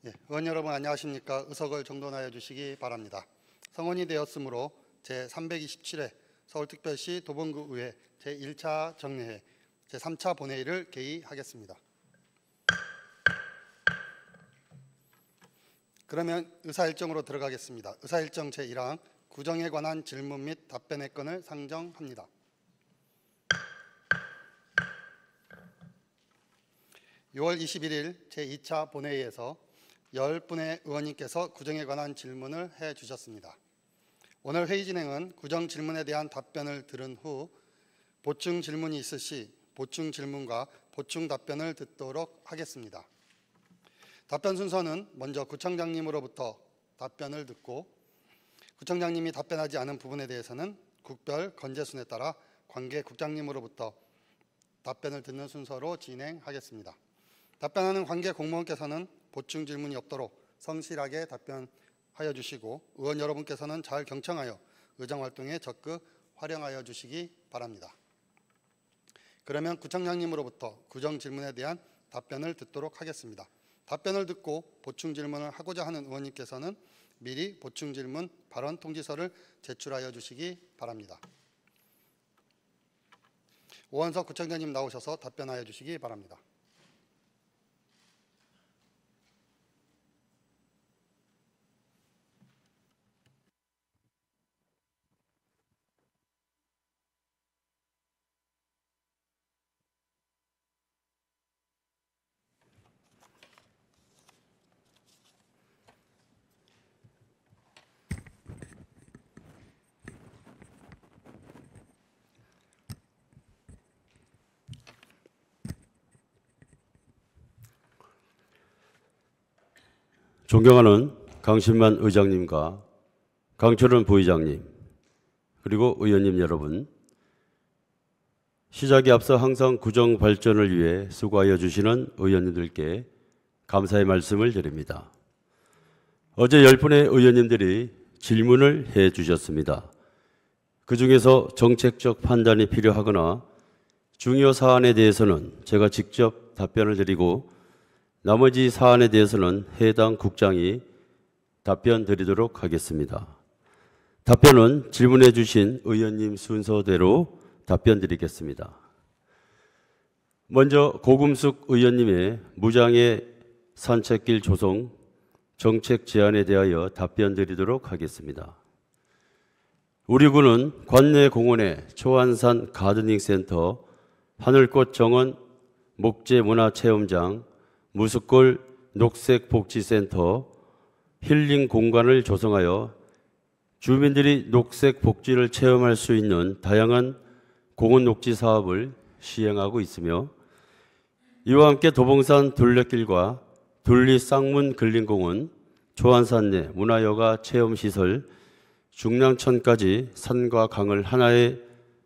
의원 여러분 안녕하십니까. 의석을 정돈하여 주시기 바랍니다. 성원이 되었으므로 제327회 서울특별시 도봉구의회 제1차 정례회 제3차 본회의를 개의하겠습니다. 그러면 의사일정으로 들어가겠습니다. 의사일정 제1항 구정에 관한 질문 및 답변의 건을 상정합니다. (6월 21일) 제2차 본회의에서 10분의 의원님께서 구정에 관한 질문을 해주셨습니다. 오늘 회의 진행은 구정 질문에 대한 답변을 들은 후 보충 질문이 있을 시 보충 질문과 보충 답변을 듣도록 하겠습니다. 답변 순서는 먼저 구청장님으로부터 답변을 듣고 구청장님이 답변하지 않은 부분에 대해서는 국별 건재순에 따라 관계 국장님으로부터 답변을 듣는 순서로 진행하겠습니다. 답변하는 관계 공무원께서는 보충 질문이 없도록 성실하게 답변하여 주시고 의원 여러분께서는 잘 경청하여 의정활동에 적극 활용하여 주시기 바랍니다. 그러면 구청장님으로부터 구정 질문에 대한 답변을 듣도록 하겠습니다. 답변을 듣고 보충 질문을 하고자 하는 의원님께서는 미리 보충 질문 발언 통지서를 제출하여 주시기 바랍니다. 오원석 구청장님 나오셔서 답변하여 주시기 바랍니다. 존경하는 강신만 의장님과 강철원 부의장님 그리고 의원님 여러분, 시작에 앞서 항상 구정 발전을 위해 수고하여 주시는 의원님들께 감사의 말씀을 드립니다. 어제 10분의 의원님들이 질문을 해 주셨습니다. 그 중에서 정책적 판단이 필요하거나 중요 사안에 대해서는 제가 직접 답변을 드리고 나머지 사안에 대해서는 해당 국장이 답변 드리도록 하겠습니다. 답변은 질문해 주신 의원님 순서대로 답변 드리겠습니다. 먼저 고금숙 의원님의 무장애 산책길 조성 정책 제안에 대하여 답변 드리도록 하겠습니다. 우리 군은 관내 공원의 초안산 가드닝센터, 하늘꽃 정원 목재문화체험장, 무스골 녹색복지센터, 힐링 공간을 조성하여 주민들이 녹색 복지를 체험할 수 있는 다양한 공원 녹지 사업을 시행하고 있으며 이와 함께 도봉산 둘레길과 둘리 쌍문 근린공원, 초안산 내 문화여가 체험시설, 중랑천까지 산과 강을 하나의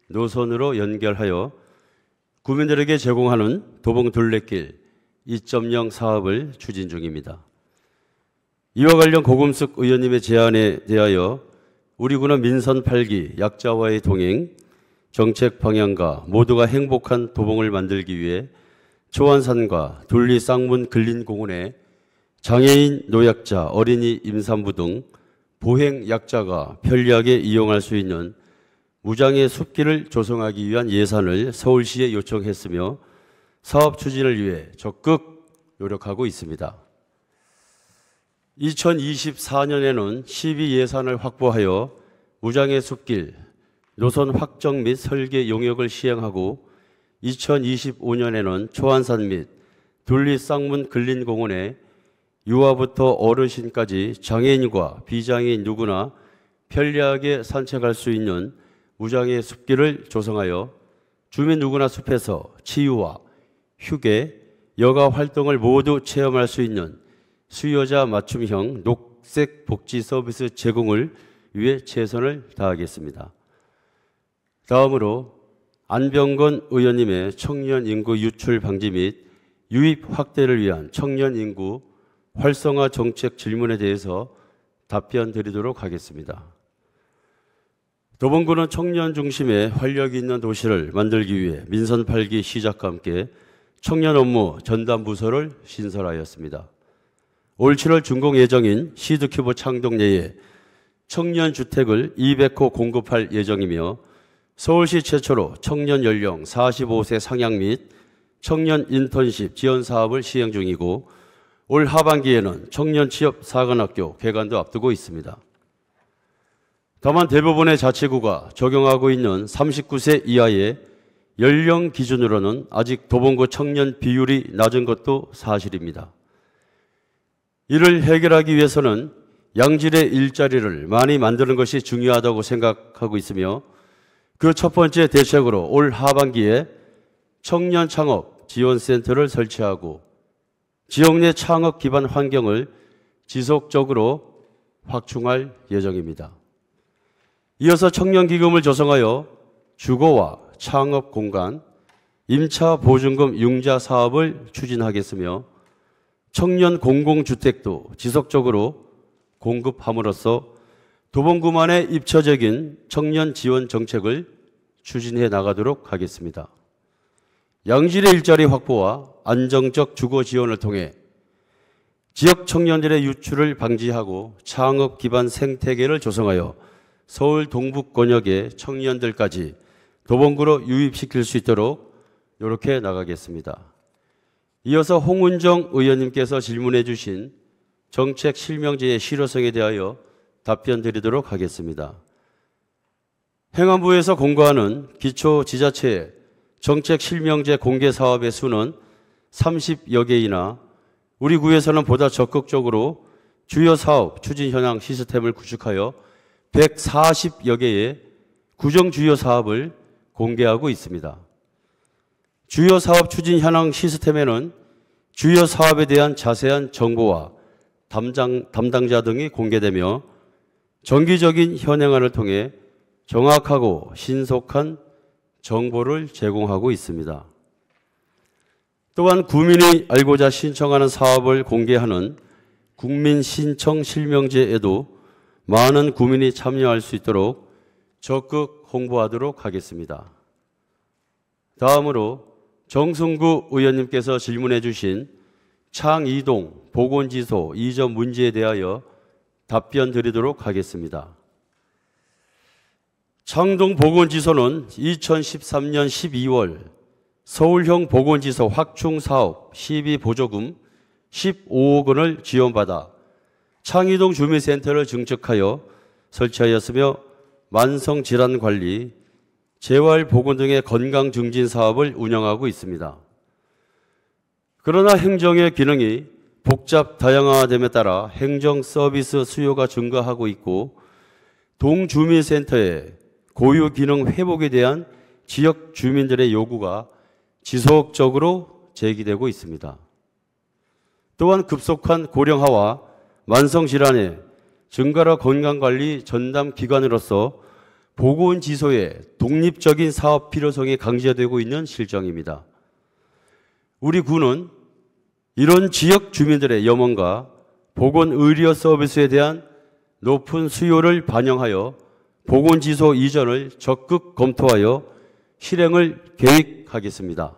노선으로 연결하여 구민들에게 제공하는 도봉 둘레길 2.0 사업을 추진 중입니다. 이와 관련 고금숙 의원님의 제안에 대하여 우리 군은 민선 8기 약자와의 동행, 정책 방향과 모두가 행복한 도봉을 만들기 위해 초안산과 둘리 쌍문 근린공원에 장애인, 노약자, 어린이, 임산부 등 보행 약자가 편리하게 이용할 수 있는 무장애 숲길을 조성하기 위한 예산을 서울시에 요청했으며 사업 추진을 위해 적극 노력하고 있습니다. 2024년에는 시비 예산을 확보하여 무장애 숲길 노선 확정 및 설계 용역을 시행하고 2025년에는 초안산 및 둘리 쌍문 근린공원에 유아부터 어르신까지 장애인과 비장애인 누구나 편리하게 산책할 수 있는 무장애 숲길을 조성하여 주민 누구나 숲에서 치유와 휴게, 여가 활동을 모두 체험할 수 있는 수요자 맞춤형 녹색 복지 서비스 제공을 위해 최선을 다하겠습니다. 다음으로 안병건 의원님의 청년 인구 유출 방지 및 유입 확대를 위한 청년 인구 활성화 정책 질문에 대해서 답변 드리도록 하겠습니다. 도봉구는 청년 중심의 활력 있는 도시를 만들기 위해 민선 8기 시작과 함께 청년 업무 전담 부서를 신설하였습니다. 올 7월 준공 예정인 시드큐브 창동 내에 청년주택을 200호 공급할 예정이며 서울시 최초로 청년 연령 45세 상향 및 청년 인턴십 지원 사업을 시행 중이고 올 하반기에는 청년 취업 사관학교 개관도 앞두고 있습니다. 다만 대부분의 자치구가 적용하고 있는 39세 이하의 연령 기준으로는 아직 도봉구 청년 비율이 낮은 것도 사실입니다. 이를 해결하기 위해서는 양질의 일자리를 많이 만드는 것이 중요하다고 생각하고 있으며 그 첫 번째 대책으로 올 하반기에 청년 창업 지원센터를 설치하고 지역 내 창업 기반 환경을 지속적으로 확충할 예정입니다. 이어서 청년기금을 조성하여 주거와 창업 공간, 임차 보증금 융자 사업을 추진하겠으며 청년 공공주택도 지속적으로 공급함으로써 도봉구만의 입체적인 청년 지원 정책을 추진해 나가도록 하겠습니다. 양질의 일자리 확보와 안정적 주거 지원을 통해 지역 청년들의 유출을 방지하고 창업 기반 생태계를 조성하여 서울 동북 권역의 청년들까지 도봉구로 유입시킬 수 있도록 노력해 나가겠습니다. 이어서 홍은정 의원님께서 질문해 주신 정책 실명제의 실효성에 대하여 답변 드리도록 하겠습니다. 행안부에서 공고하는 기초지자체의 정책 실명제 공개 사업의 수는 30여 개이나 우리 구에서는 보다 적극적으로 주요 사업 추진 현황 시스템을 구축하여 140여 개의 구정 주요 사업을 공개하고 있습니다. 주요 사업 추진 현황 시스템에는 주요 사업에 대한 자세한 정보와 담당자 등이 공개되며 정기적인 현행안을 통해 정확하고 신속한 정보를 제공하고 있습니다. 또한 구민이 알고자 신청하는 사업을 공개하는 국민신청실명제에도 많은 구민이 참여할 수 있도록 적극 홍보하도록 하겠습니다. 다음으로 정승구 의원님께서 질문해 주신 창이동 보건지소 이전 문제에 대하여 답변 드리도록 하겠습니다. 창동 보건지소는 2013년 12월 서울형 보건지소 확충사업 시비 보조금 15억 원을 지원받아 창이동 주민센터를 증축하여 설치하였으며 만성질환관리, 재활보건 등의 건강증진 사업을 운영하고 있습니다. 그러나 행정의 기능이 복잡 다양화됨에 따라 행정 서비스 수요가 증가하고 있고 동주민센터의 고유 기능 회복에 대한 지역 주민들의 요구가 지속적으로 제기되고 있습니다. 또한 급속한 고령화와 만성질환의 증가로 건강관리 전담 기관으로서 보건지소의 독립적인 사업 필요성이 강조되고 있는 실정입니다. 우리 구는 이런 지역 주민들의 염원과 보건의료 서비스에 대한 높은 수요를 반영하여 보건지소 이전을 적극 검토하여 실행을 계획하겠습니다.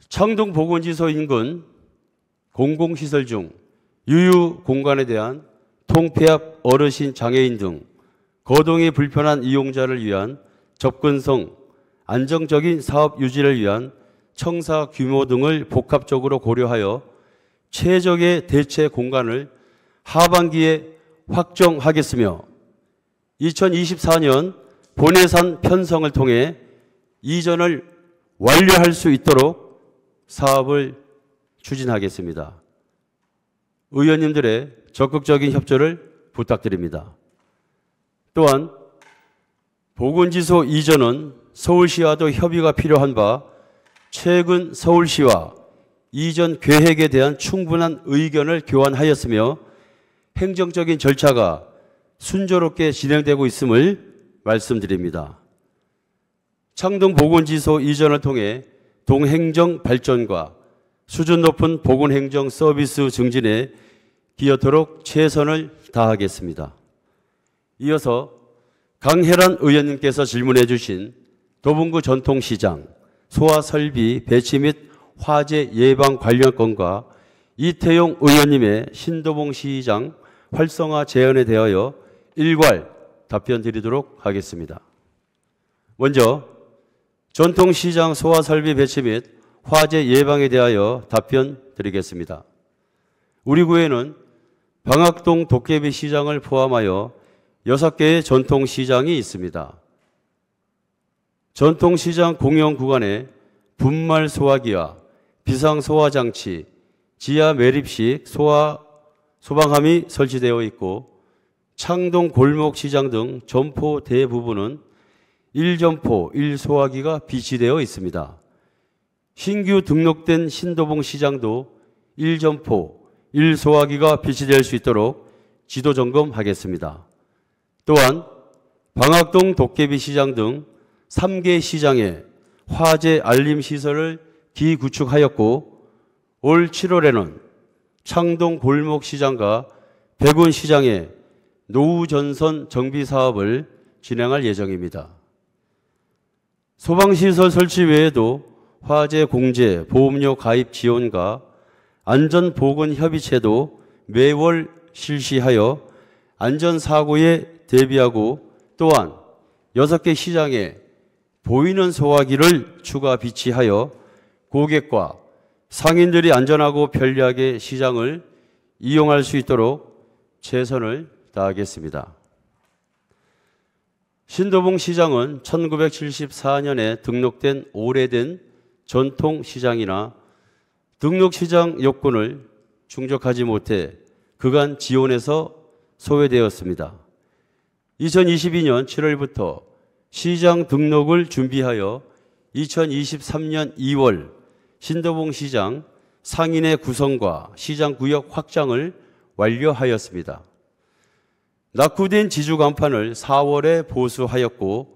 창동 보건지소 인근 공공시설 중 유휴공간에 대한 통폐합 어르신 장애인 등 거동이 불편한 이용자를 위한 접근성, 안정적인 사업 유지를 위한 청사 규모 등을 복합적으로 고려하여 최적의 대체 공간을 하반기에 확정하겠으며 2024년 본예산 편성을 통해 이전을 완료할 수 있도록 사업을 추진하겠습니다. 의원님들의 적극적인 협조를 부탁드립니다. 또한 보건지소 이전은 서울시와도 협의가 필요한 바 최근 서울시와 이전 계획에 대한 충분한 의견을 교환하였으며 행정적인 절차가 순조롭게 진행되고 있음을 말씀드립니다. 창동 보건지소 이전을 통해 동행정 발전과 수준 높은 보건행정 서비스 증진에 기여토록 최선을 다하겠습니다. 이어서 강혜란 의원님께서 질문해 주신 도봉구 전통시장, 소아설비 배치 및 화재 예방 관련 건과 이태용 의원님의 신도봉 시장 활성화 제안에 대하여 일괄 답변 드리도록 하겠습니다. 먼저 전통시장 소화설비 배치 및 화재 예방에 대하여 답변 드리겠습니다. 우리 구에는 방학동 도깨비 시장을 포함하여 6개의 전통시장이 있습니다. 전통시장 공영 구간에 분말 소화기와 비상 소화장치, 지하 매립식 소방함이 설치되어 있고 창동 골목시장 등 점포 대부분은 1점포 1소화기가 비치되어 있습니다. 신규 등록된 신도봉 시장도 1점포 1소화기가 비치될 수 있도록 지도 점검하겠습니다. 또한 방학동 도깨비 시장 등 3개 시장에 화재 알림 시설을 기구축하였고 올 7월에는 창동 골목시장과 백운시장에 노후전선 정비 사업을 진행할 예정입니다. 소방시설 설치 외에도 화재 공제, 보험료 가입 지원과 안전보건협의체도 매월 실시하여 안전사고에 대비하고 또한 6개 시장에 보이는 소화기를 추가 비치하여 고객과 상인들이 안전하고 편리하게 시장을 이용할 수 있도록 최선을 다하겠습니다. 신도봉 시장은 1974년에 등록된 오래된 전통시장이나 등록시장 요건을 충족하지 못해 그간 지원에서 소외되었습니다. 2022년 7월부터 시장 등록을 준비하여 2023년 2월 신도봉 시장 상인의 구성과 시장 구역 확장을 완료하였습니다. 낙후된 지주 간판을 4월에 보수하였고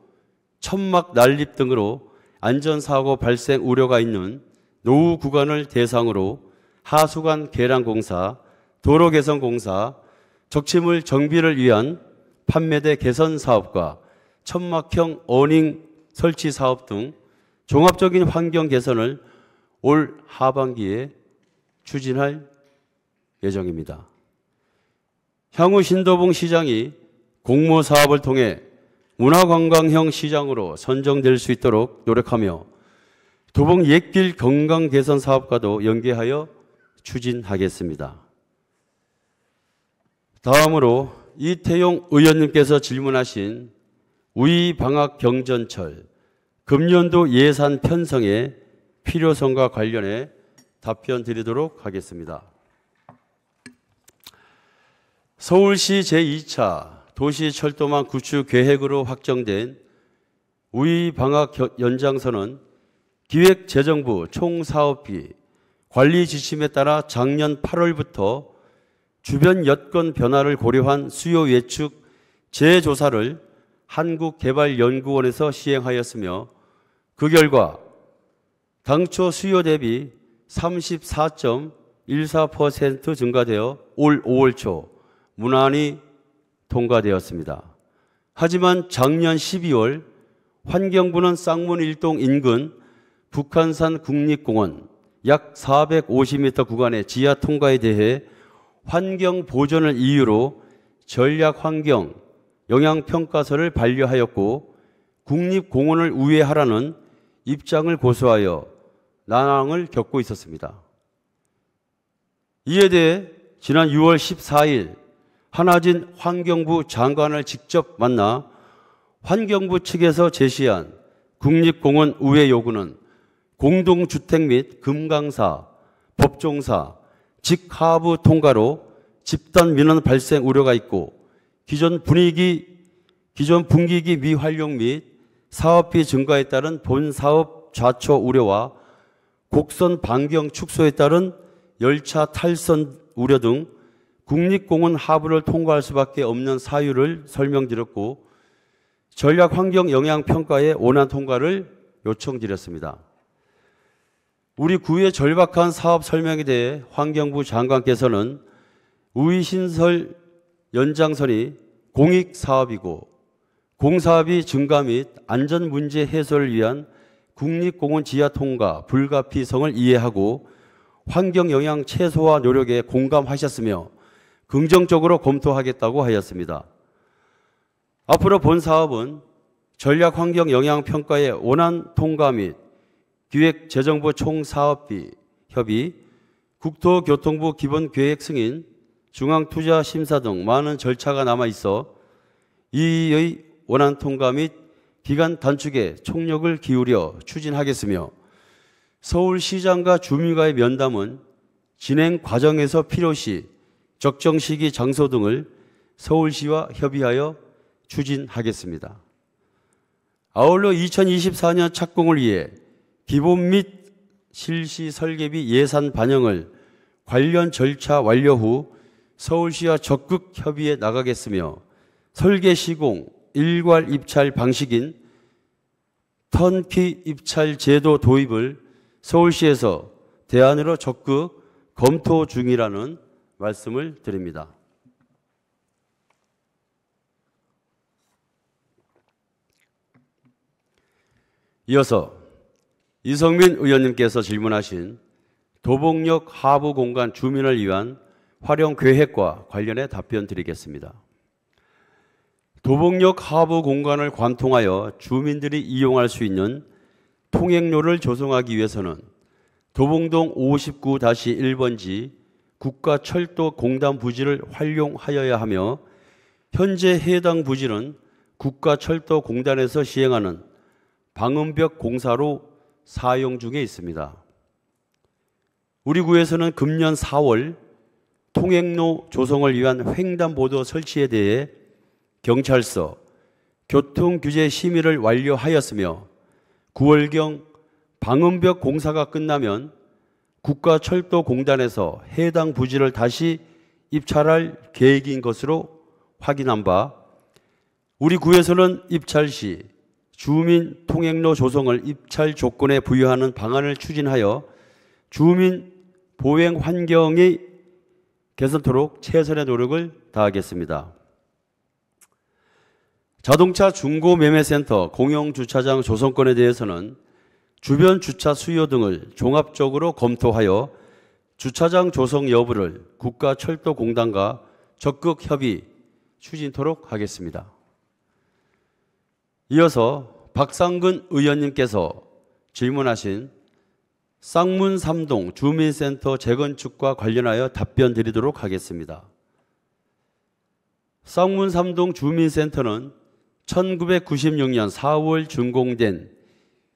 천막 난립 등으로 안전사고 발생 우려가 있는 노후 구간을 대상으로 하수관 개량공사, 도로개선공사, 적치물 정비를 위한 판매대 개선 사업과 천막형 어닝 설치 사업 등 종합적인 환경 개선을 올 하반기에 추진할 예정입니다. 향후 신도봉 시장이 공모 사업을 통해 문화관광형 시장으로 선정될 수 있도록 노력하며 도봉 옛길 건강 개선 사업과도 연계하여 추진하겠습니다. 다음으로 이태용 의원님께서 질문하신 우이방학 경전철 금년도 예산 편성의 필요성과 관련해 답변 드리도록 하겠습니다. 서울시 제2차 도시철도망 구축 계획으로 확정된 우이방학 연장선은 기획재정부 총사업비 관리 지침에 따라 작년 8월부터 주변 여건 변화를 고려한 수요 예측 재조사를 한국개발연구원에서 시행하였으며 그 결과 당초 수요 대비 34.14% 증가되어 올 5월 초 문안이 통과되었습니다. 하지만 작년 12월 환경부는 쌍문 일동 인근 북한산 국립공원 약 450m 구간의 지하 통과에 대해 환경 보전을 이유로 전략 환경 영향평가서를 반려하였고 국립공원을 우회하라는 입장을 고수하여 난항을 겪고 있었습니다. 이에 대해 지난 6월 14일 한하진 환경부 장관을 직접 만나 환경부 측에서 제시한 국립공원 우회 요구는 공동주택 및 금강사, 법종사, 직하부 통과로 집단 민원 발생 우려가 있고 기존 분기기 미활용 및 사업비 증가에 따른 본사업 좌초 우려와 곡선 반경 축소에 따른 열차 탈선 우려 등 국립공원 하부를 통과할 수밖에 없는 사유를 설명드렸고 전략 환경 영향 평가의 원안 통과를 요청드렸습니다. 우리 구의 절박한 사업 설명에 대해 환경부 장관께서는 우이신설 연장선이 공익사업이고 공사비 증가 및 안전문제 해소를 위한 국립공원 지하 통과 불가피성을 이해하고 환경 영향 최소화 노력에 공감하셨으며 긍정적으로 검토하겠다고 하였습니다. 앞으로 본 사업은 전략 환경 영향 평가의 원안 통과 및 기획재정부 총사업비 협의, 국토교통부 기본계획 승인, 중앙투자심사 등 많은 절차가 남아 있어 이의 원안 통과 및 기간 단축에 총력을 기울여 추진하겠으며 서울시장과 주민과의 면담은 진행 과정에서 필요시 적정 시기 장소 등을 서울시와 협의하여 추진하겠습니다. 아울러 2024년 착공을 위해 기본 및 실시 설계비 예산 반영을 관련 절차 완료 후 서울시와 적극 협의에 나가겠으며 설계 시공 일괄 입찰 방식인 턴키 입찰 제도 도입을 서울시에서 대안으로 적극 검토 중이라는 말씀을 드립니다. 이어서 이성민 의원님께서 질문하신 도봉역 하부 공간 주민을 위한 활용 계획과 관련해 답변 드리겠습니다. 도봉역 하부 공간을 관통하여 주민들이 이용할 수 있는 통행로를 조성하기 위해서는 도봉동 59-1번지 국가철도공단 부지를 활용하여야 하며 현재 해당 부지는 국가철도공단에서 시행하는 방음벽 공사로 사용 중에 있습니다. 우리 구에서는 금년 4월 통행로 조성을 위한 횡단보도 설치에 대해 경찰서 교통규제 심의를 완료하였으며 9월경 방음벽 공사가 끝나면 국가철도공단에서 해당 부지를 다시 입찰할 계획인 것으로 확인한 바 우리 구에서는 입찰 시 주민 통행로 조성을 입찰 조건에 부여하는 방안을 추진하여 주민 보행 환경이 개선토록 최선의 노력을 다하겠습니다. 자동차 중고매매센터 공영주차장 조성권에 대해서는 주변 주차 수요 등을 종합적으로 검토하여 주차장 조성 여부를 국가철도공단과 적극 협의 추진토록 하겠습니다. 이어서 박상근 의원님께서 질문하신 쌍문 3동 주민센터 재건축과 관련하여 답변 드리도록 하겠습니다. 쌍문 3동 주민센터는 1996년 4월 준공된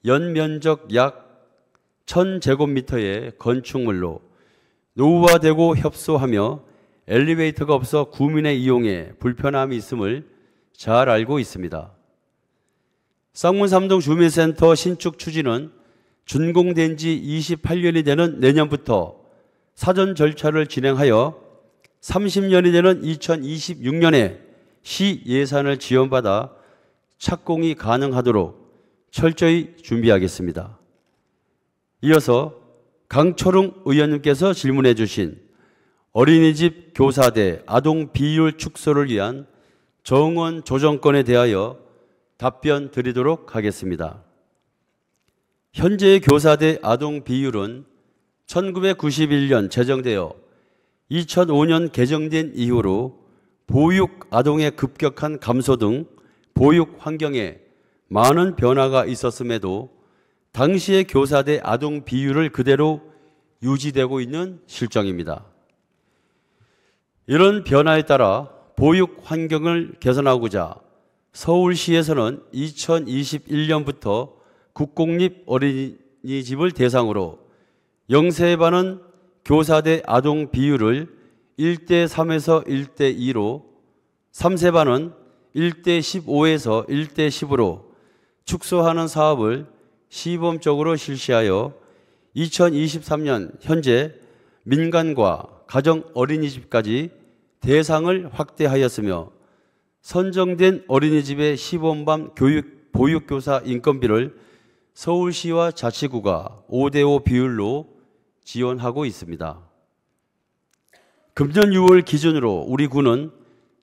연면적 약 1000제곱미터의 건축물로 노후화되고 협소하며 엘리베이터가 없어 구민의 이용에 불편함이 있음을 잘 알고 있습니다. 쌍문 3동 주민센터 신축 추진은 준공된 지 28년이 되는 내년부터 사전 절차를 진행하여 30년이 되는 2026년에 시 예산을 지원받아 착공이 가능하도록 철저히 준비하겠습니다. 이어서 강철웅 의원님께서 질문해 주신 어린이집 교사대 아동 비율 축소를 위한 정원 조정권에 대하여 답변 드리도록 하겠습니다. 현재의 교사대 아동 비율은 1991년 제정되어 2005년 개정된 이후로 보육 아동의 급격한 감소 등 보육 환경에 많은 변화가 있었음에도 당시의 교사대 아동 비율을 그대로 유지되고 있는 실정입니다. 이런 변화에 따라 보육 환경을 개선하고자 서울시에서는 2021년부터 국공립 어린이집을 대상으로 0세에 반은 교사대 아동 비율을 1:3에서 1:2로 3세 반은 1:15에서 1:10으로 축소하는 사업을 시범적으로 실시하여 2023년 현재 민간과 가정 어린이집까지 대상을 확대하였으며 선정된 어린이집의 시범반 보육교사 인건비를 서울시와 자치구가 5:5 비율로 지원하고 있습니다. 금년 6월 기준으로 우리 구는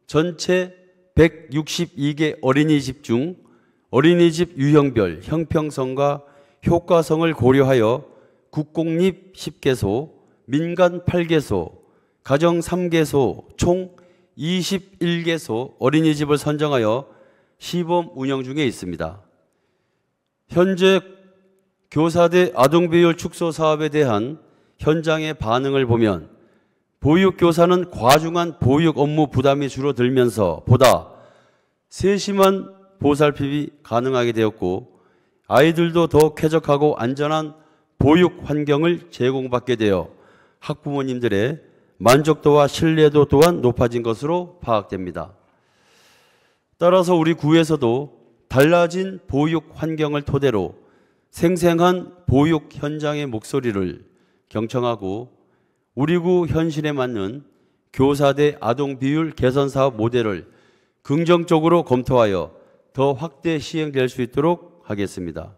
전체 162개 어린이집 중 어린이집 유형별 형평성과 효과성을 고려하여 국공립 10개소, 민간 8개소, 가정 3개소, 총 21개소 어린이집을 선정하여 시범 운영 중에 있습니다. 현재 교사대 아동비율 축소 사업에 대한 현장의 반응을 보면 보육교사는 과중한 보육 업무 부담이 줄어들면서 보다 세심한 보살핌이 가능하게 되었고 아이들도 더욱 쾌적하고 안전한 보육 환경을 제공받게 되어 학부모님들의 만족도와 신뢰도 또한 높아진 것으로 파악됩니다. 따라서 우리 구에서도 달라진 보육 환경을 토대로 생생한 보육 현장의 목소리를 경청하고 우리 구 현실에 맞는 교사대 아동 비율 개선 사업 모델을 긍정적으로 검토하여 더 확대 시행될 수 있도록 하겠습니다.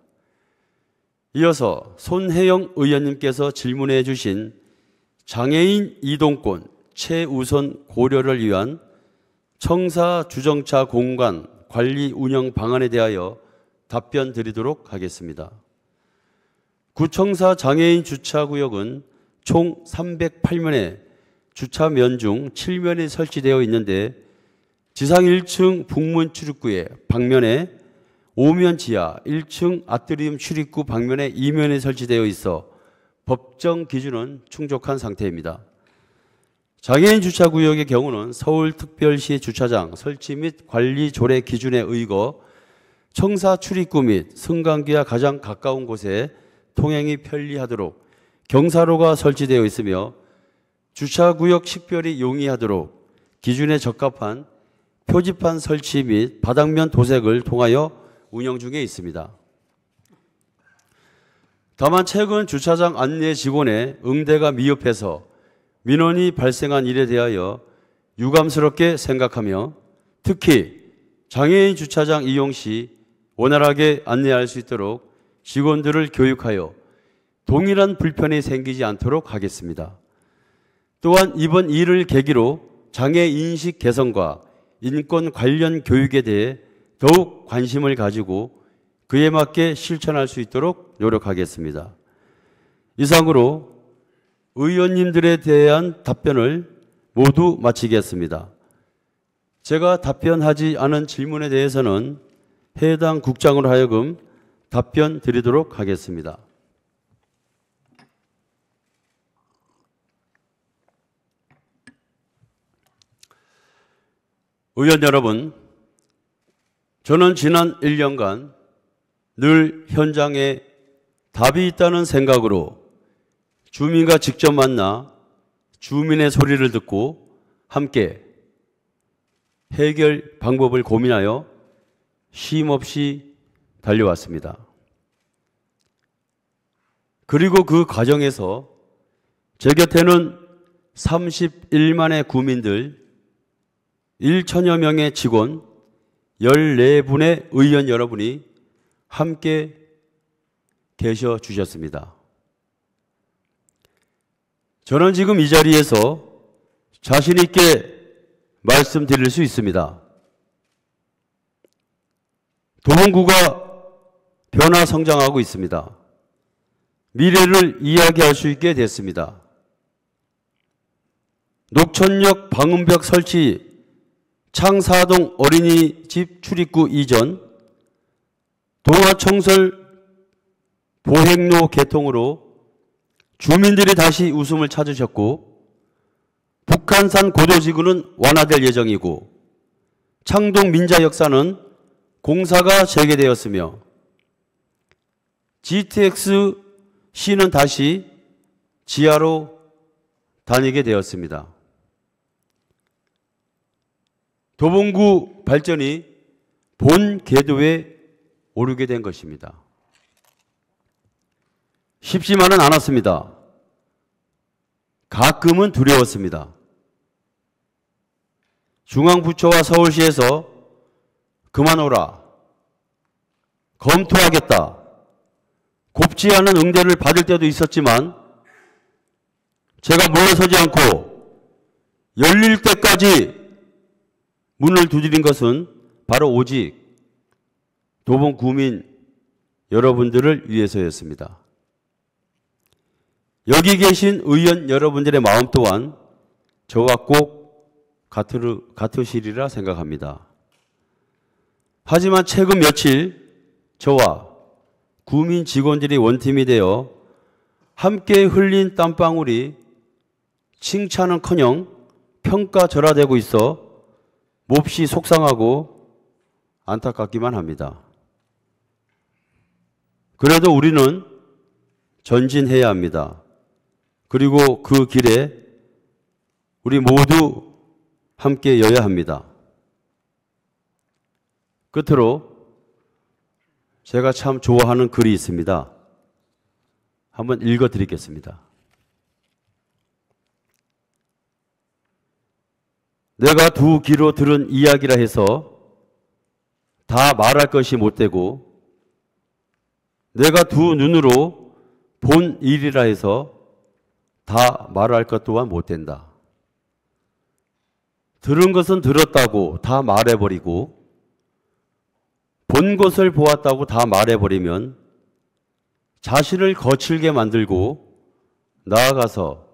이어서 손혜영 의원님께서 질문해 주신 장애인 이동권 최우선 고려를 위한 청사 주정차 공간 관리 운영 방안에 대하여 답변 드리도록 하겠습니다. 구청사 장애인 주차구역은 총 308면의 주차면 중 7면이 설치되어 있는데 지상 1층 북문 출입구에 방면에 5면 지하 1층 아트리움 출입구 방면에 2면이 설치되어 있어 법정 기준은 충족한 상태입니다. 장애인 주차구역의 경우는 서울특별시 주차장 설치 및 관리 조례 기준에 의거 청사 출입구 및 승강기와 가장 가까운 곳에 통행이 편리하도록 경사로가 설치되어 있으며 주차구역 식별이 용이하도록 기준에 적합한 표지판 설치 및 바닥면 도색을 통하여 운영 중에 있습니다. 다만 최근 주차장 안내 직원의 응대가 미흡해서 민원이 발생한 일에 대하여 유감스럽게 생각하며 특히 장애인 주차장 이용 시 원활하게 안내할 수 있도록 직원들을 교육하여 동일한 불편이 생기지 않도록 하겠습니다. 또한 이번 일을 계기로 장애 인식 개선과 인권 관련 교육에 대해 더욱 관심을 가지고 그에 맞게 실천할 수 있도록 노력하겠습니다. 이상으로 의원님들에 대한 답변을 모두 마치겠습니다. 제가 답변하지 않은 질문에 대해서는 해당 국장으로 하여금 답변 드리도록 하겠습니다. 의원 여러분, 저는 지난 1년간 늘 현장에 답이 있다는 생각으로 주민과 직접 만나 주민의 소리를 듣고 함께 해결 방법을 고민하여 쉼없이 달려왔습니다. 그리고 그 과정에서 제 곁에는 31만의 구민들, 1천여 명의 직원, 14분의 의원 여러분이 함께 계셔 주셨습니다. 저는 지금 이 자리에서 자신 있게 말씀드릴 수 있습니다. 도봉구가 변화 성장하고 있습니다. 미래를 이야기할 수 있게 됐습니다. 녹천역 방음벽 설치 창사동 어린이집 출입구 이전, 동화청설 보행로 개통으로 주민들이 다시 웃음을 찾으셨고 북한산 고도지구는 완화될 예정이고 창동 민자역사는 공사가 재개되었으며 GTX-C는 다시 지하로 다니게 되었습니다. 도봉구 발전이 본 궤도에 오르게 된 것입니다. 쉽지만은 않았습니다. 가끔은 두려웠습니다. 중앙부처와 서울시에서 그만오라, 검토하겠다, 곱지 않은 응대를 받을 때도 있었지만 제가 물러서지 않고 열릴 때까지 문을 두드린 것은 바로 오직 도봉 구민 여러분들을 위해서였습니다. 여기 계신 의원 여러분들의 마음 또한 저와 꼭 같으시리라 생각합니다. 하지만 최근 며칠 저와 구민 직원들이 원팀이 되어 함께 흘린 땀방울이 칭찬은커녕 평가절하되고 있어 몹시 속상하고 안타깝기만 합니다. 그래도 우리는 전진해야 합니다. 그리고 그 길에 우리 모두 함께 여야 합니다. 끝으로 제가 참 좋아하는 글이 있습니다. 한번 읽어드리겠습니다. 내가 두 귀로 들은 이야기라 해서 다 말할 것이 못되고 내가 두 눈으로 본 일이라 해서 다 말할 것 또한 못된다. 들은 것은 들었다고 다 말해버리고 본 것을 보았다고 다 말해버리면 자신을 거칠게 만들고 나아가서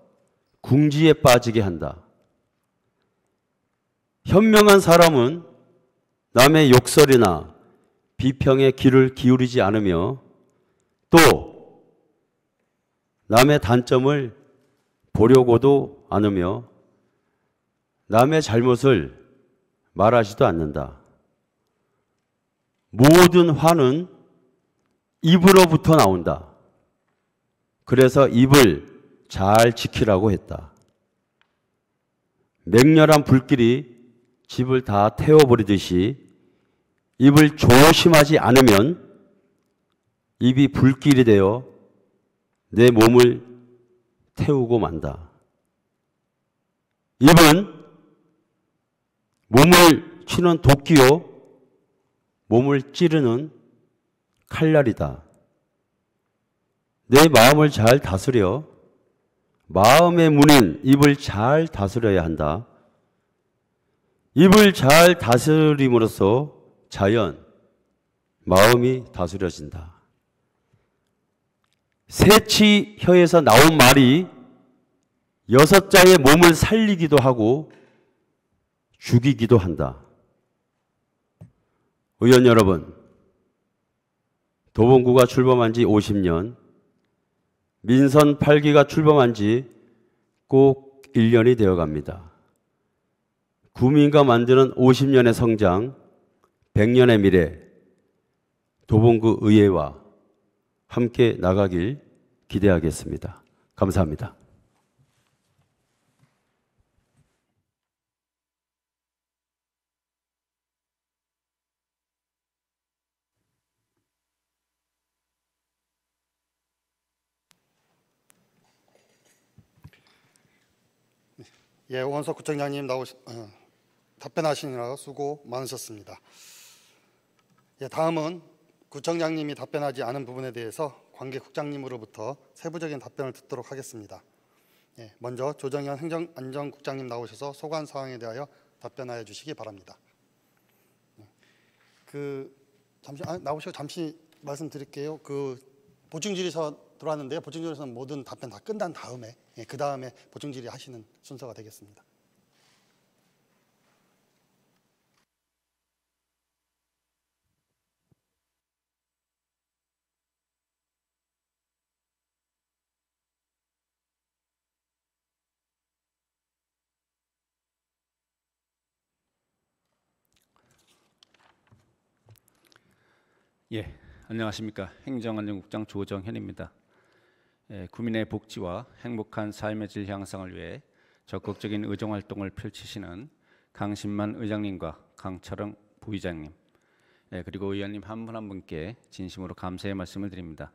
궁지에 빠지게 한다. 현명한 사람은 남의 욕설이나 비평에 귀를 기울이지 않으며 또 남의 단점을 보려고도 않으며 남의 잘못을 말하지도 않는다. 모든 화는 입으로부터 나온다. 그래서 입을 잘 지키라고 했다. 맹렬한 불길이 집을 다 태워버리듯이 입을 조심하지 않으면 입이 불길이 되어 내 몸을 태우고 만다. 입은 몸을 치는 도끼요 몸을 찌르는 칼날이다. 내 마음을 잘 다스려 마음의 문인 입을 잘 다스려야 한다. 입을 잘 다스림으로써 자연, 마음이 다스려진다. 새치 혀에서 나온 말이 6자의 몸을 살리기도 하고 죽이기도 한다. 의원 여러분, 도봉구가 출범한 지 50년, 민선 8기가 출범한 지 꼭 1년이 되어갑니다. 구민과 만드는 50년의 성장, 100년의 미래, 도봉구 의회와 함께 나가길 기대하겠습니다. 감사합니다. 예, 오원석 구청장님 답변하시느라 수고 많으셨습니다. 예, 다음은 구청장님이 답변하지 않은 부분에 대해서 관계 국장님으로부터 세부적인 답변을 듣도록 하겠습니다. 예, 먼저 조정현 행정안전국장님 나오셔서 소관 사항에 대하여 답변하여 주시기 바랍니다. 잠시 나오시고 잠시 말씀드릴게요. 보충 질의서 들어왔는데요. 보충 질의서는 모든 답변 다 끝난 다음에 그 다음에 보충 질의 하시는 순서가 되겠습니다. 예, 안녕하십니까. 행정안전국장 조정현입니다. 구민의 복지와 행복한 삶의 질 향상을 위해 적극적인 의정활동을 펼치시는 강신만 의장님과 강철영 부의장님, 그리고 의원님 한 분 한 분께 진심으로 감사의 말씀을 드립니다.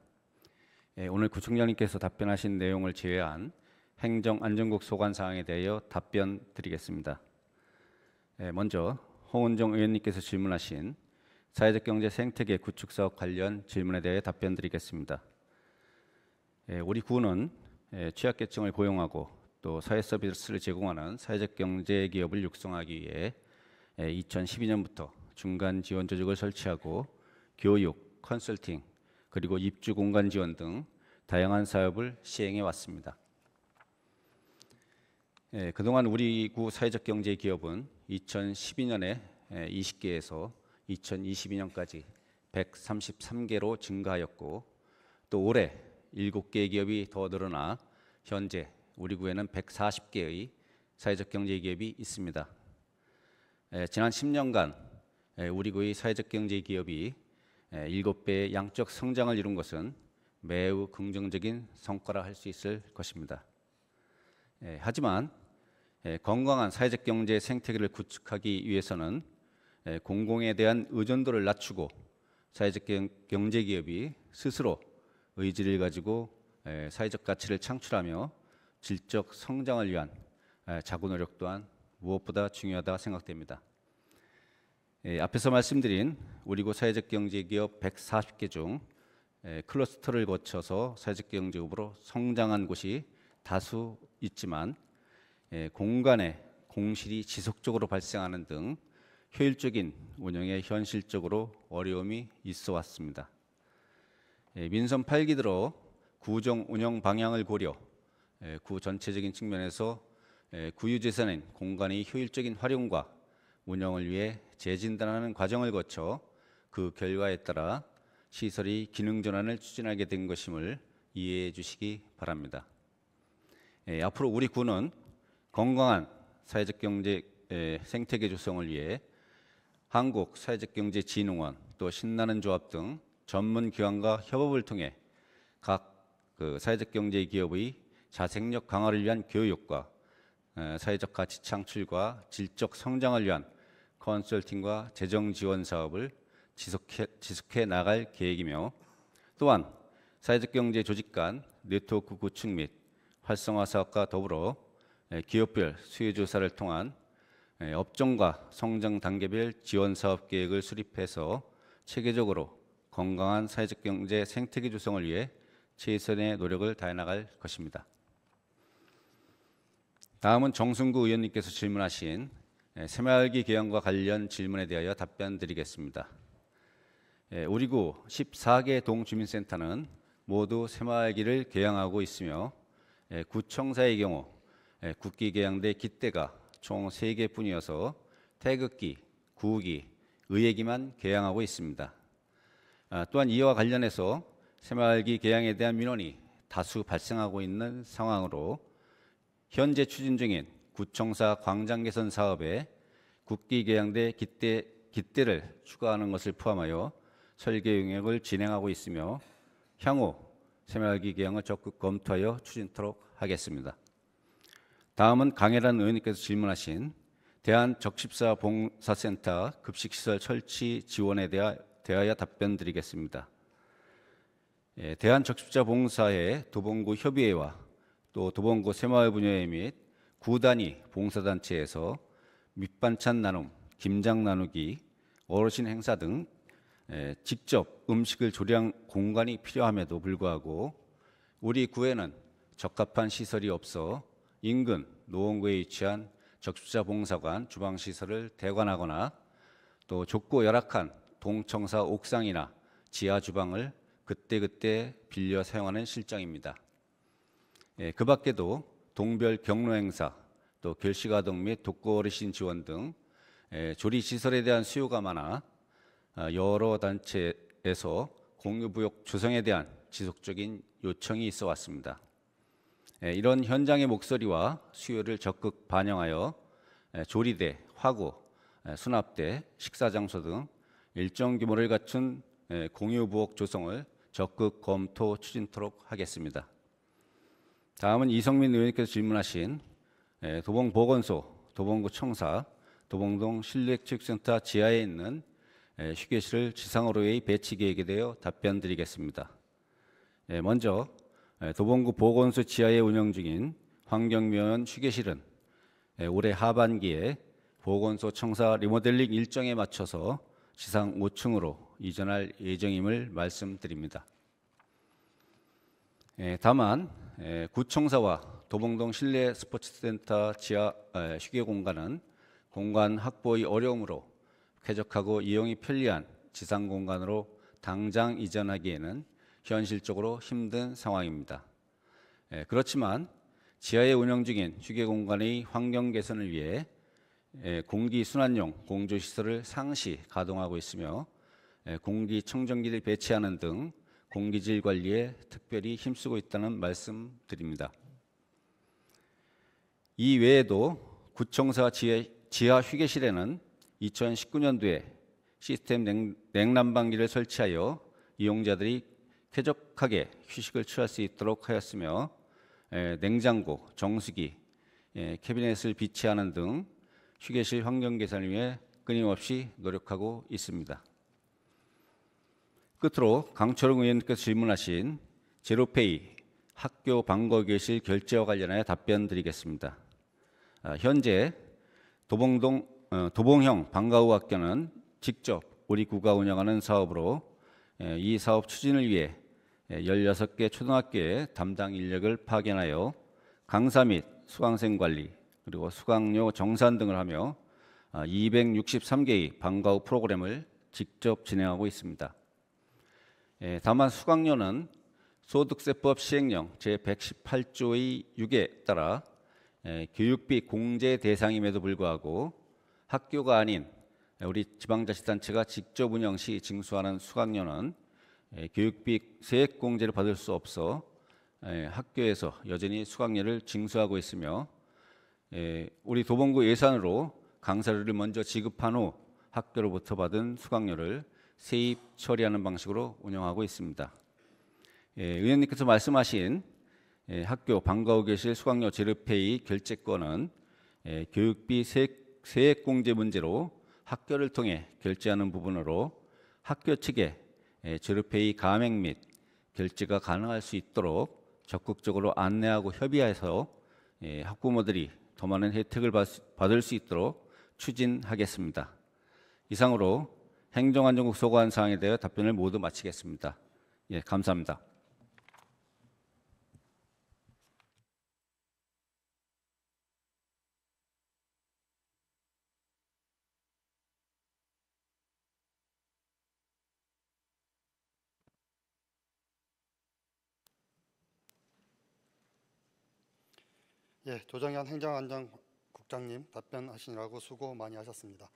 오늘 구청장님께서 답변하신 내용을 제외한 행정안전국 소관사항에 대하여 답변 드리겠습니다. 먼저 홍은정 의원님께서 질문하신 사회적 경제 생태계 구축 사업 관련 질문에 대해 답변 드리겠습니다. 우리 구는 취약계층을 고용하고 또 사회 서비스를 제공하는 사회적 경제 기업을 육성하기 위해 2012년부터 중간 지원 조직을 설치하고 교육, 컨설팅, 그리고 입주 공간 지원 등 다양한 사업을 시행해 왔습니다. 그동안 우리 구 사회적 경제 기업은 2012년에 20개에서 2022년까지 133개로 증가하였고, 또 올해 7개 기업이 더 늘어나 현재 우리 구에는 140개의 사회적 경제 기업이 있습니다. 지난 10년간 우리 구의 사회적 경제 기업이 7배의 양적 성장을 이룬 것은 매우 긍정적인 성과라 할 수 있을 것입니다. 하지만 건강한 사회적 경제 생태계를 구축하기 위해서는 공공에 대한 의존도를 낮추고 사회적 경제 기업이 스스로 의지를 가지고 사회적 가치를 창출하며 질적 성장을 위한 자구 노력 또한 무엇보다 중요하다 생각됩니다. 앞에서 말씀드린 우리 구 사회적 경제 기업 140개 중 클러스터를 거쳐서 사회적 경제업으로 성장한 곳이 다수 있지만 공간에 공실이 지속적으로 발생하는 등 효율적인 운영에 현실적으로 어려움이 있어 왔습니다. 민선 8기 들어 구정 운영 방향을 고려 구 전체적인 측면에서 구유재산인 공간의 효율적인 활용과 운영을 위해 재진단하는 과정을 거쳐 그 결과에 따라 시설의 기능 전환을 추진하게 된 것임을 이해해 주시기 바랍니다. 앞으로 우리 구는 건강한 사회적 경제 생태계 조성을 위해 한국사회적경제진흥원 또 신나는 조합 등 전문 기관과 협업을 통해 각 사회적 경제 기업의 자생력 강화를 위한 교육과 사회적 가치 창출과 질적 성장을 위한 컨설팅과 재정 지원 사업을 지속해 나갈 계획이며, 또한 사회적 경제 조직 간 네트워크 구축 및 활성화 사업과 더불어 기업별 수요 조사를 통한 업종과 성장 단계별 지원 사업 계획을 수립해서 체계적으로 건강한 사회적 경제 생태계 조성을 위해 최선의 노력을 다해 나갈 것입니다. 다음은 정승구 의원님께서 질문하신 새마을기 개항과 관련 질문에 대하여 답변드리겠습니다. 우리 구 14개 동주민센터는 모두 새마을기를 개항하고 있으며, 구청사의 경우 국기 개항대 기대가 총 3개뿐이어서 태극기, 구기, 의회기만 개항하고 있습니다. 또한 이와 관련해서 새마을기 개항에 대한 민원이 다수 발생하고 있는 상황으로 현재 추진 중인 구청사 광장 개선 사업에 국기 개항대 기대를 추가하는 것을 포함하여 설계 용역을 진행하고 있으며, 향후 새마을기 개항을 적극 검토하여 추진토록 하겠습니다. 다음은 강혜란 의원님께서 질문하신 대한적십사 봉사센터 급식시설 설치 지원에 대하여 답변드리겠습니다. 대한적십자 봉사회 도봉구 협의회와 또 도봉구 새마을 분야회 및 구단위 봉사단체에서 밑반찬 나눔, 김장 나누기, 어르신 행사 등 직접 음식을 조리한 공간이 필요함에도 불구하고 우리 구에는 적합한 시설이 없어 인근 노원구에 위치한 적십자 봉사관 주방시설을 대관하거나 또 좁고 열악한 동청사 옥상이나 지하 주방을 그때그때 빌려 사용하는 실정입니다. 그 밖에도 동별 경로 행사, 또 결식아동 및 독거 어르신 지원 등 조리시설에 대한 수요가 많아 여러 단체에서 공유부역 조성에 대한 지속적인 요청이 있어 왔습니다. 이런 현장의 목소리와 수요를 적극 반영하여 조리대, 화구, 수납대, 식사장소 등 일정 규모를 갖춘 공유부엌 조성을 적극 검토 추진토록 하겠습니다. 다음은 이성민 의원님께서 질문하신 도봉보건소, 도봉구 청사, 도봉동 실내체육센터 지하에 있는 휴게실 지상으로의 배치 계획에 대해 답변드리겠습니다. 먼저 도봉구 보건소 지하에 운영 중인 환경묘연 휴게실은 올해 하반기에 보건소 청사 리모델링 일정에 맞춰서 지상 5층으로 이전할 예정임을 말씀드립니다. 다만 구청사와 도봉동 실내 스포츠센터 지하 휴게 공간은 공간 확보의 어려움으로 쾌적하고 이용이 편리한 지상 공간으로 당장 이전하기에는 현실적으로 힘든 상황입니다. 그렇지만 지하에 운영 중인 휴게 공간의 환경 개선을 위해 공기 순환용 공조 시설을 상시 가동하고 있으며 공기청정기를 배치하는 등 공기질 관리에 특별히 힘쓰고 있다는 말씀드립니다. 이 외에도 구청사 지하 휴게실에는 2019년도에 시스템 냉난방기를 설치하여 이용자들이 쾌적하게 휴식을 취할 수 있도록 하였으며 냉장고, 정수기, 캐비넷을 비치하는 등 휴게실 환경 개선을 위해 끊임없이 노력하고 있습니다. 끝으로 강철웅 의원님께서 질문하신 제로페이 학교 방과후계실 결제와 관련하여 답변 드리겠습니다. 현재 도봉형 방과후 학교는 직접 우리 구가 운영하는 사업으로 이 사업 추진을 위해 16개 초등학교에 담당 인력을 파견하여 강사 및 수강생 관리 그리고 수강료 정산 등을 하며 263개의 방과후 프로그램을 직접 진행하고 있습니다. 다만 수강료는 소득세법 시행령 제118조의 6에 따라 교육비 공제 대상임에도 불구하고 학교가 아닌 우리 지방자치단체가 직접 운영 시 징수하는 수강료는 교육비 세액 공제를 받을 수 없어 학교에서 여전히 수강료를 징수하고 있으며 우리 도봉구 예산으로 강사료를 먼저 지급한 후 학교로부터 받은 수강료를 세입 처리하는 방식으로 운영하고 있습니다. 의원님께서 말씀하신 학교 방과후계실 수강료 제로페이 결제권은 교육비 세액 공제 문제로 학교를 통해 결제하는 부분으로 학교 측에 제로페이 가맹 및 결제가 가능할 수 있도록 적극적으로 안내하고 협의해서 학부모들이 더 많은 혜택을 받을 수 있도록 추진하겠습니다. 이상으로 행정안전국 소관 사항에 대해 답변을 모두 마치겠습니다. 감사합니다. 조정현 행정안전국장님 답변하시느라고 수고 많이 하셨습니다.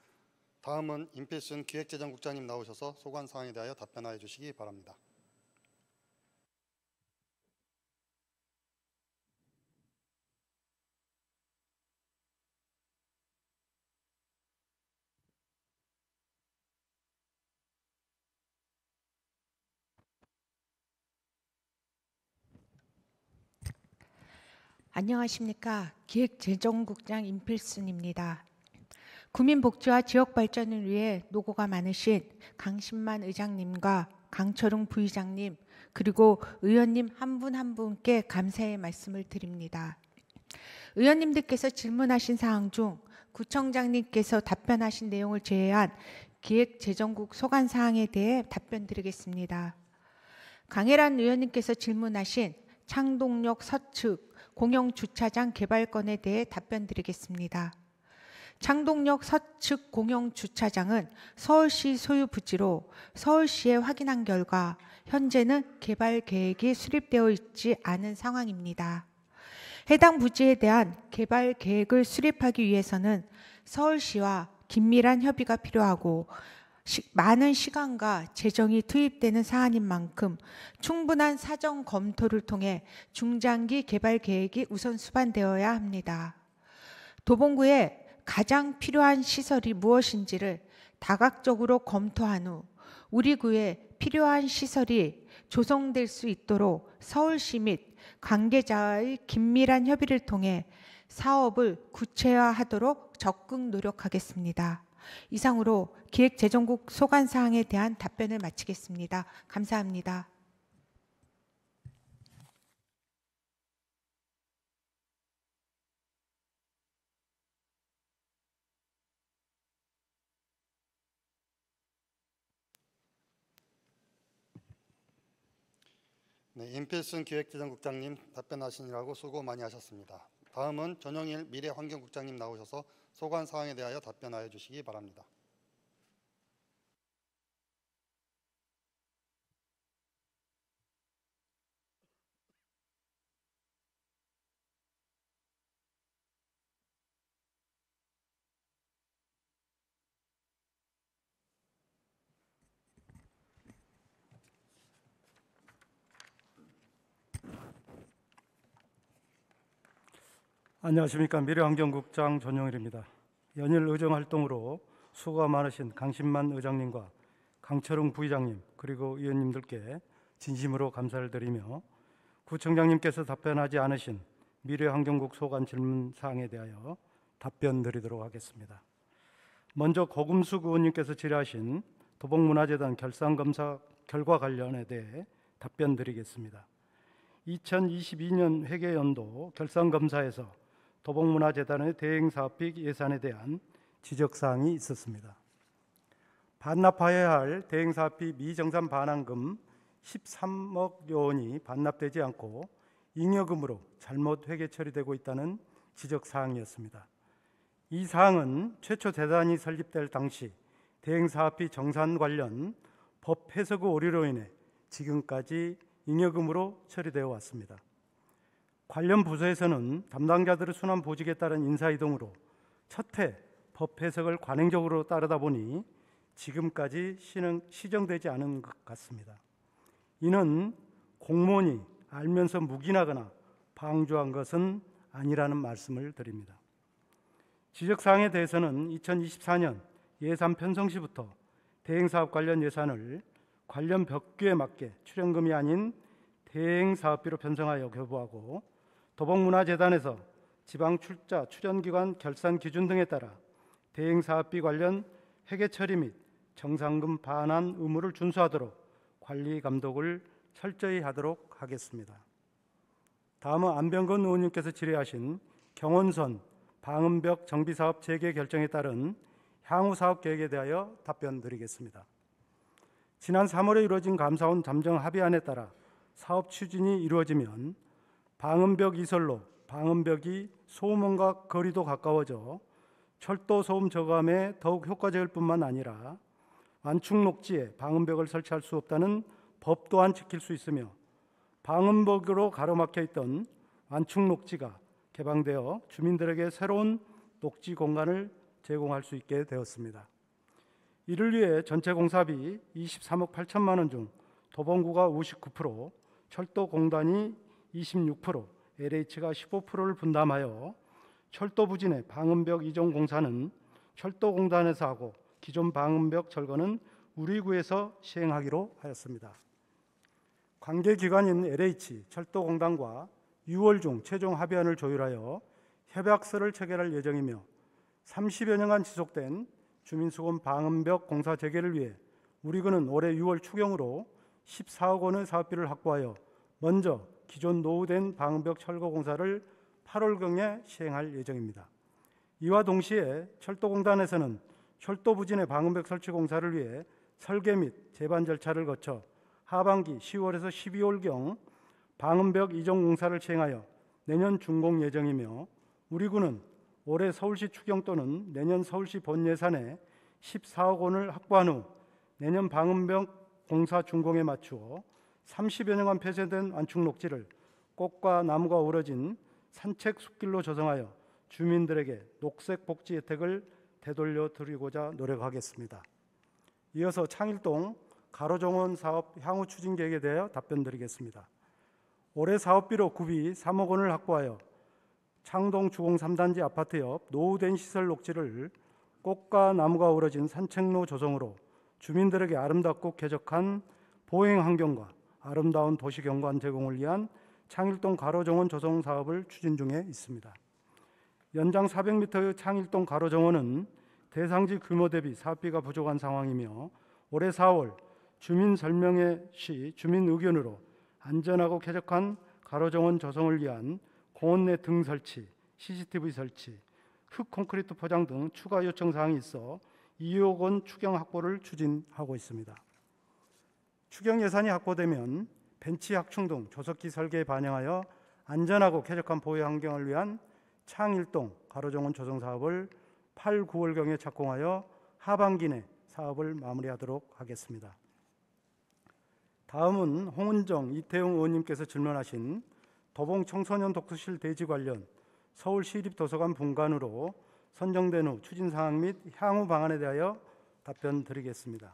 다음은 임필순 기획재정국장님 나오셔서 소관 사항에 대하여 답변하여 주시기 바랍니다. 안녕하십니까. 기획재정국장 임필순입니다. 국민복지와 지역발전을 위해 노고가 많으신 강신만 의장님과 강철웅 부의장님 그리고 의원님 한 분 한 분께 감사의 말씀을 드립니다. 의원님들께서 질문하신 사항 중 구청장님께서 답변하신 내용을 제외한 기획재정국 소관 사항에 대해 답변드리겠습니다. 강혜란 의원님께서 질문하신 창동역 서측 공영주차장 개발건에 대해 답변드리겠습니다. 창동역 서측 공영주차장은 서울시 소유 부지로 서울시에 확인한 결과 현재는 개발 계획이 수립되어 있지 않은 상황입니다. 해당 부지에 대한 개발 계획을 수립하기 위해서는 서울시와 긴밀한 협의가 필요하고 많은 시간과 재정이 투입되는 사안인 만큼 충분한 사정 검토를 통해 중장기 개발 계획이 우선 수반되어야 합니다. 도봉구에 가장 필요한 시설이 무엇인지를 다각적으로 검토한 후 우리 구에 필요한 시설이 조성될 수 있도록 서울시 및 관계자의 긴밀한 협의를 통해 사업을 구체화하도록 적극 노력하겠습니다. 이상으로 기획재정국 소관 사항에 대한 답변을 마치겠습니다. 감사합니다. 임필순 기획재정국장님 답변하시느라고 수고 많이 하셨습니다. 다음은 전용일 미래환경국장님 나오셔서 소관 사항에 대하여 답변하여 주시기 바랍니다. 안녕하십니까. 미래환경국장 전용일입니다. 연일 의정활동으로 수고가 많으신 강신만 의장님과 강철웅 부의장님 그리고 의원님들께 진심으로 감사를 드리며 구청장님께서 답변하지 않으신 미래환경국 소관 질문사항에 대하여 답변 드리도록 하겠습니다. 먼저 고금숙 의원님께서 질의하신 도봉문화재단 결산검사 결과 관련에 대해 답변 드리겠습니다. 2022년 회계연도 결산검사에서 도봉문화재단의 대행사업비 예산에 대한 지적사항이 있었습니다. 반납하여야 할 대행사업비 미정산 반환금 13억여 원이 반납되지 않고 잉여금으로 잘못 회계 처리되고 있다는 지적사항이었습니다. 이 사항은 최초 재단이 설립될 당시 대행사업비 정산 관련 법 해석 오류로 인해 지금까지 잉여금으로 처리되어 왔습니다. 관련 부서에서는 담당자들의 순환 보직에 따른 인사이동으로 첫해 법 해석을 관행적으로 따르다 보니 지금까지 시정되지 않은 것 같습니다. 이는 공무원이 알면서 묵인하거나 방조한 것은 아니라는 말씀을 드립니다. 지적사항에 대해서는 2024년 예산 편성 시부터 대행사업 관련 예산을 관련 벽규에 맞게 출연금이 아닌 대행사업비로 편성하여 교부하고 도봉문화재단에서 지방출자, 출연기관 결산 기준 등에 따라 대행사업비 관련 회계 처리 및 정상금 반환 의무를 준수하도록 관리 감독을 철저히 하도록 하겠습니다. 다음은 안병건 의원님께서 질의하신 경원선 방음벽 정비사업 재개 결정에 따른 향후 사업 계획에 대하여 답변드리겠습니다. 지난 3월에 이루어진 감사원 잠정 합의안에 따라 사업 추진이 이루어지면 방음벽 이설로 방음벽이 소음원과 거리도 가까워져 철도 소음 저감에 더욱 효과적일 뿐만 아니라 완충 녹지에 방음벽을 설치할 수 없다는 법 또한 지킬 수 있으며 방음벽으로 가로막혀 있던 완충 녹지가 개방되어 주민들에게 새로운 녹지 공간을 제공할 수 있게 되었습니다. 이를 위해 전체 공사비 23억 8천만 원 중 도봉구가 59%, 철도공단이 26%, LH가 15%를 분담하여 철도 부진의 방음벽 이전 공사는 철도공단에서 하고 기존 방음벽 철거는 우리구에서 시행하기로 하였습니다. 관계기관인 LH, 철도공단과 6월 중 최종 합의안을 조율하여 협약서를 체결할 예정이며 30여 년간 지속된 주민수건 방음벽 공사 재개를 위해 우리구는 올해 6월 추경으로 14억 원의 사업비를 확보하여 먼저 기존 노후된 방음벽 철거 공사를 8월경에 시행할 예정입니다. 이와 동시에 철도공단에서는 철도 부진의 방음벽 설치 공사를 위해 설계 및 제반 절차를 거쳐 하반기 10월에서 12월경 방음벽 이전 공사를 시행하여 내년 준공 예정이며 우리구는 올해 서울시 추경 또는 내년 서울시 본 예산에 14억 원을 확보한 후 내년 방음벽 공사 준공에 맞추어 30여 년간 폐쇄된 완충 녹지를 꽃과 나무가 어우러진 산책 숲길로 조성하여 주민들에게 녹색 복지 혜택을 되돌려 드리고자 노력하겠습니다. 이어서 창일동 가로정원 사업 향후 추진 계획에 대해 답변드리겠습니다. 올해 사업비로 구비 3억 원을 확보하여 창동 주공 3단지 아파트 옆 노후된 시설 녹지를 꽃과 나무가 어우러진 산책로 조성으로 주민들에게 아름답고 쾌적한 보행 환경과 아름다운 도시 경관 제공을 위한 창일동 가로정원 조성 사업을 추진 중에 있습니다. 연장 400m의 창일동 가로정원은 대상지 규모 대비 사업비가 부족한 상황이며 올해 4월 주민 설명회 시 주민 의견으로 안전하고 쾌적한 가로정원 조성을 위한 공원 내 등 설치, CCTV 설치, 흙 콘크리트 포장 등 추가 요청 사항이 있어 2억 원 추경 확보를 추진하고 있습니다. 추경 예산이 확보되면 벤치 확충 등 조석기 설계에 반영하여 안전하고 쾌적한 보호 환경을 위한 창일동 가로정원 조성 사업을 8, 9월경에 착공하여 하반기 내 사업을 마무리하도록 하겠습니다. 다음은 홍은정, 이태용 의원님께서 질문하신 도봉 청소년 독서실 대지 관련 서울시립도서관 분관으로 선정된 후 추진 사항 및 향후 방안에 대하여 답변드리겠습니다.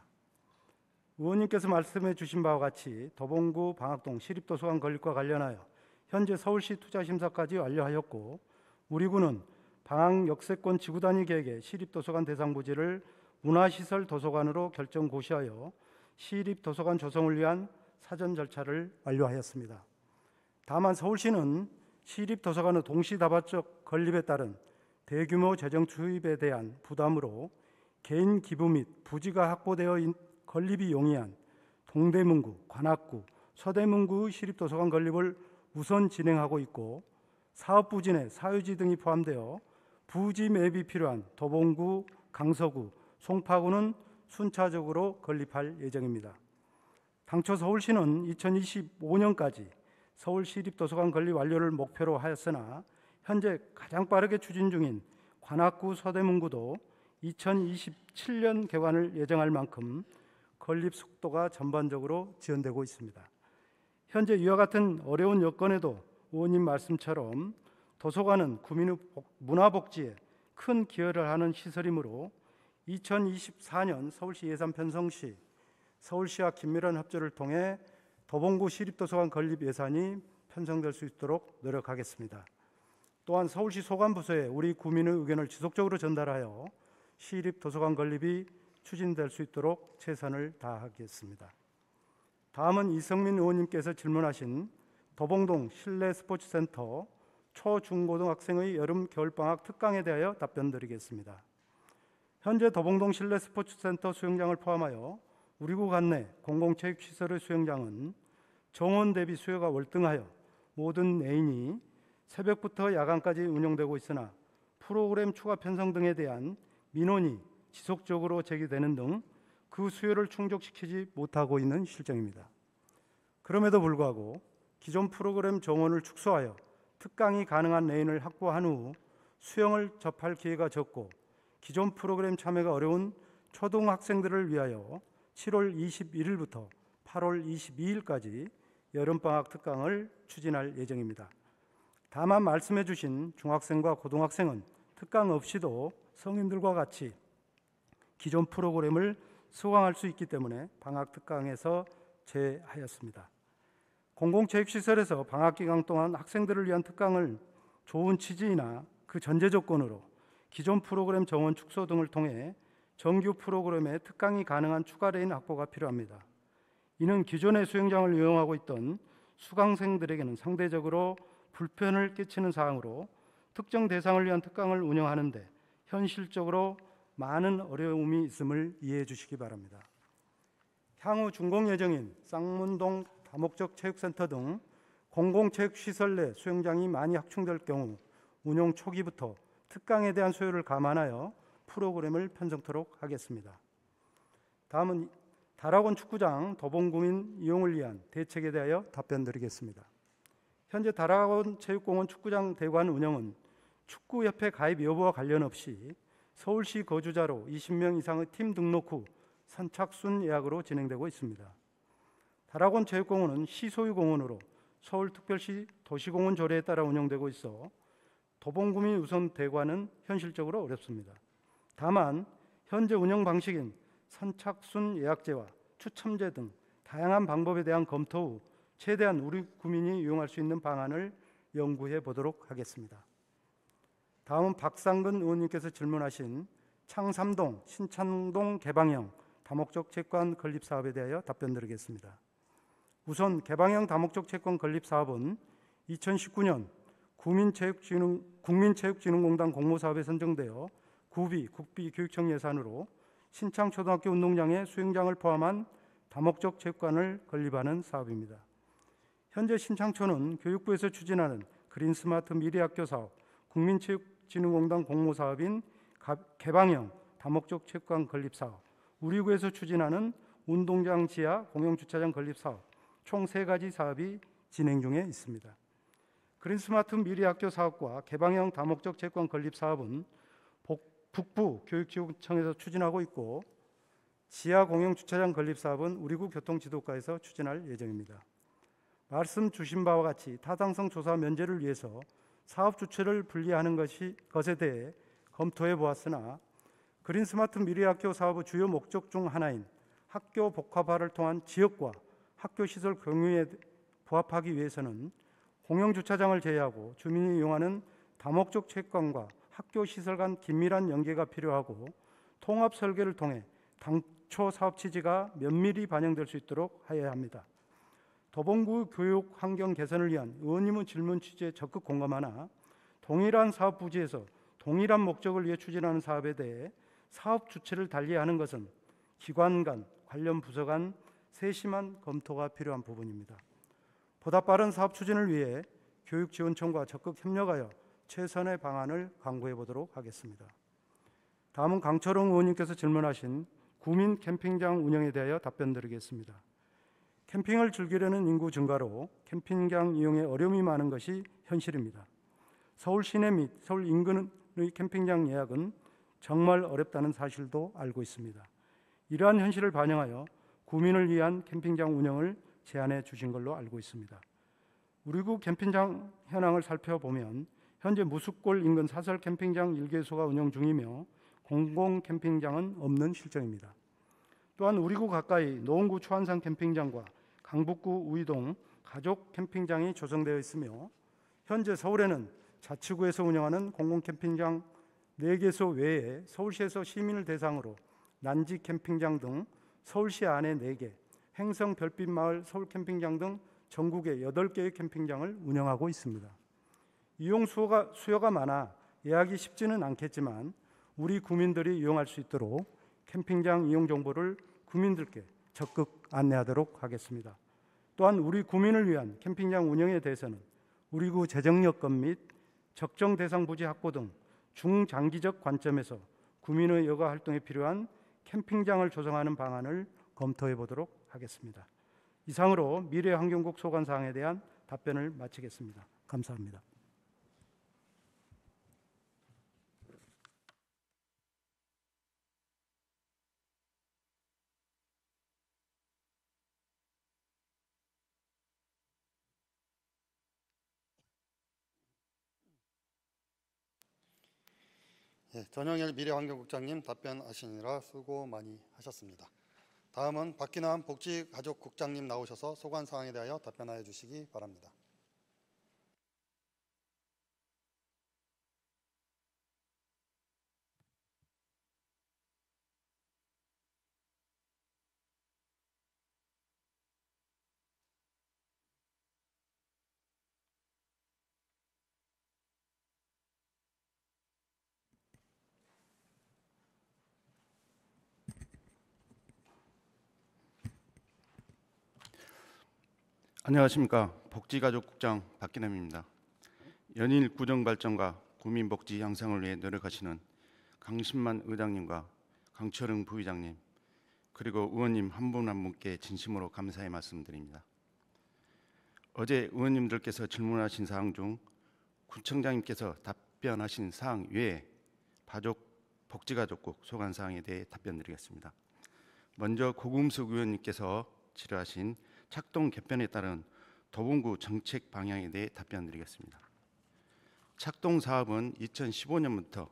의원님께서 말씀해 주신 바와 같이 도봉구 방학동 시립도서관 건립과 관련하여 현재 서울시 투자심사까지 완료하였고 우리 군은 방학 역세권 지구단위 계획의 시립도서관 대상 부지를 문화시설 도서관으로 결정 고시하여 시립도서관 조성을 위한 사전 절차를 완료하였습니다. 다만 서울시는 시립도서관의 동시다발적 건립에 따른 대규모 재정 투입에 대한 부담으로 개인 기부 및 부지가 확보되어 건립이 용이한 동대문구, 관악구, 서대문구 시립도서관 건립을 우선 진행하고 있고 사업 부지 내 사유지 등이 포함되어 부지 매입이 필요한 도봉구, 강서구, 송파구는 순차적으로 건립할 예정입니다. 당초 서울시는 2025년까지 서울시립도서관 건립 완료를 목표로 하였으나 현재 가장 빠르게 추진 중인 관악구, 서대문구도 2027년 개관을 예정할 만큼 건립 속도가 전반적으로 지연되고 있습니다. 현재 이와 같은 어려운 여건에도 의원님 말씀처럼 도서관은 구민의 문화복지에 큰 기여를 하는 시설이므로 2024년 서울시 예산 편성 시 서울시와 긴밀한 협조를 통해 도봉구 시립도서관 건립 예산이 편성될 수 있도록 노력하겠습니다. 또한 서울시 소관부서에 우리 구민의 의견을 지속적으로 전달하여 시립도서관 건립이 추진될 수 있도록 최선을 다하겠습니다. 다음은 이성민 의원님께서 질문하신 도봉동 실내 스포츠센터 초중고등학생의 여름 겨울방학 특강에 대하여 답변드리겠습니다. 현재 도봉동 실내 스포츠센터 수영장을 포함하여 우리구 관내 공공체육시설의 수영장은 정원 대비 수요가 월등하여 모든 레인이 새벽부터 야간까지 운영되고 있으나 프로그램 추가 편성 등에 대한 민원이 지속적으로 제기되는 등 그 수요를 충족시키지 못하고 있는 실정입니다. 그럼에도 불구하고 기존 프로그램 정원을 축소하여 특강이 가능한 레인을 확보한 후 수영을 접할 기회가 적고 기존 프로그램 참여가 어려운 초등학생들을 위하여 7월 21일부터 8월 22일까지 여름방학 특강을 추진할 예정입니다. 다만 말씀해 주신 중학생과 고등학생은 특강 없이도 성인들과 같이 기존 프로그램을 수강할 수 있기 때문에 방학 특강에서 제외하였습니다. 공공체육시설에서 방학 기간 동안 학생들을 위한 특강을 좋은 취지이나 그 전제 조건으로 기존 프로그램 정원 축소 등을 통해 정규 프로그램에 특강이 가능한 추가 레인 확보가 필요합니다. 이는 기존의 수영장을 이용하고 있던 수강생들에게는 상대적으로 불편을 끼치는 사항으로 특정 대상을 위한 특강을 운영하는 데 현실적으로 많은 어려움이 있음을 이해해 주시기 바랍니다. 향후 준공 예정인 쌍문동 다목적 체육센터 등 공공체육시설 내 수영장이 많이 확충될 경우 운영 초기부터 특강에 대한 수요를 감안하여 프로그램을 편성토록 하겠습니다. 다음은 다락원 축구장 도봉구민 이용을 위한 대책에 대하여 답변드리겠습니다. 현재 다락원 체육공원 축구장 대관 운영은 축구협회 가입 여부와 관련 없이 서울시 거주자로 20명 이상의 팀 등록 후 선착순 예약으로 진행되고 있습니다. 다락원 체육공원은 시소유 공원으로 서울특별시 도시공원 조례에 따라 운영되고 있어 도봉구민 우선 대관은 현실적으로 어렵습니다. 다만 현재 운영 방식인 선착순 예약제와 추첨제 등 다양한 방법에 대한 검토 후 최대한 우리 구민이 이용할 수 있는 방안을 연구해 보도록 하겠습니다. 다음은 박상근 의원님께서 질문하신 창삼동, 신창동 개방형 다목적 채권 건립 사업에 대하여 답변드리겠습니다. 우선 개방형 다목적 채권 건립 사업은 2019년 국민체육진흥공단 공모사업에 선정되어 국비교육청 예산으로 신창초등학교 운동장에 수영장을 포함한 다목적 체육관을 건립하는 사업입니다. 현재 신창초는 교육부에서 추진하는 그린스마트 미래학교 사업, 국민체육진흥공단 공모사업인 개방형 다목적 체육관 건립 사업, 우리구에서 추진하는 운동장 지하 공영주차장 건립 사업, 총 3가지 사업이 진행 중에 있습니다. 그린스마트 미래학교 사업과 개방형 다목적 체육관 건립 사업은 북부 교육지구청에서 추진하고 있고 지하 공영주차장 건립 사업은 우리구 교통지도과에서 추진할 예정입니다. 말씀 주신 바와 같이 타당성 조사 면제를 위해서 사업 주체를 분리하는 것에 대해 검토해 보았으나 그린스마트 미래학교 사업의 주요 목적 중 하나인 학교 복합화를 통한 지역과 학교 시설 공유에 부합하기 위해서는 공영주차장을 제외하고 주민이 이용하는 다목적 체육관과 학교 시설 간 긴밀한 연계가 필요하고 통합 설계를 통해 당초 사업 취지가 면밀히 반영될 수 있도록 하여야 합니다. 도봉구 교육 환경 개선을 위한 의원님의 질문 취지에 적극 공감하나 동일한 사업 부지에서 동일한 목적을 위해 추진하는 사업에 대해 사업 주체를 달리하는 것은 기관 간, 관련 부서 간 세심한 검토가 필요한 부분입니다. 보다 빠른 사업 추진을 위해 교육지원청과 적극 협력하여 최선의 방안을 강구해 보도록 하겠습니다. 다음은 강철웅 의원님께서 질문하신 구민 캠핑장 운영에 대하여 답변드리겠습니다. 캠핑을 즐기려는 인구 증가로 캠핑장 이용에 어려움이 많은 것이 현실입니다. 서울 시내 및 서울 인근의 캠핑장 예약은 정말 어렵다는 사실도 알고 있습니다. 이러한 현실을 반영하여 구민을 위한 캠핑장 운영을 제안해 주신 걸로 알고 있습니다. 우리 구 캠핑장 현황을 살펴보면 현재 무수골 인근 사설 캠핑장 1개소가 운영 중이며 공공 캠핑장은 없는 실정입니다. 또한 우리 구 가까이 노원구 초안산 캠핑장과 강북구 우이동 가족 캠핑장이 조성되어 있으며 현재 서울에는 자치구에서 운영하는 공공 캠핑장 4개소 외에 서울시에서 시민을 대상으로 난지 캠핑장 등 서울시 안에 4개, 행성 별빛마을 서울 캠핑장 등 전국에 8개의 캠핑장을 운영하고 있습니다. 이용 수요가 많아 예약이 쉽지는 않겠지만 우리 구민들이 이용할 수 있도록 캠핑장 이용 정보를 구민들께 적극 안내하도록 하겠습니다. 또한 우리 구민을 위한 캠핑장 운영에 대해서는 우리 구 재정 여건 및 적정 대상 부지 확보 등 중장기적 관점에서 구민의 여가 활동에 필요한 캠핑장을 조성하는 방안을 검토해 보도록 하겠습니다. 이상으로 미래환경국 소관 사항에 대한 답변을 마치겠습니다. 감사합니다. 전영일 미래환경국장님 답변하시느라 수고 많이 하셨습니다. 다음은 박기남 복지가족국장님 나오셔서 소관 사항에 대하여 답변하여 주시기 바랍니다. 안녕하십니까. 복지가족국장 박기남입니다. 연일 구정발전과 구민복지 향상을 위해 노력하시는 강신만 의장님과 강철웅 부의장님 그리고 의원님 한 분 한 분께 진심으로 감사의 말씀드립니다. 어제 의원님들께서 질문하신 사항 중 구청장님께서 답변하신 사항 외에 복지가족국 소관 사항에 대해 답변드리겠습니다. 먼저 고금숙 의원님께서 질의하신 착동 개편에 따른 도봉구 정책 방향에 대해 답변드리겠습니다. 착동 사업은 2015년부터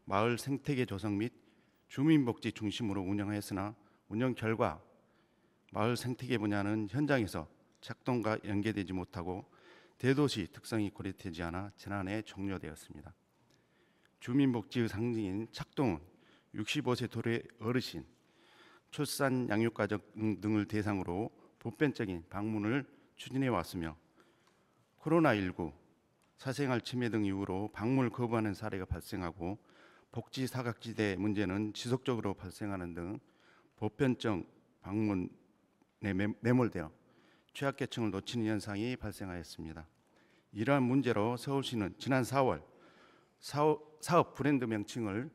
마을 생태계 조성 및 주민복지 중심으로 운영하였으나 운영 결과 마을 생태계 분야는 현장에서 착동과 연계되지 못하고 대도시 특성이 고려되지 않아 지난해 종료되었습니다. 주민복지의 상징인 착동은 65세 도래 어르신, 출산 양육가족 등을 대상으로 보편적인 방문을 추진해 왔으며 코로나19, 사생활 침해 등 이유로 방문을 거부하는 사례가 발생하고 복지 사각지대 문제는 지속적으로 발생하는 등 보편적 방문에 매몰되어 취약계층을 놓치는 현상이 발생하였습니다. 이러한 문제로 서울시는 지난 4월 사업 브랜드 명칭을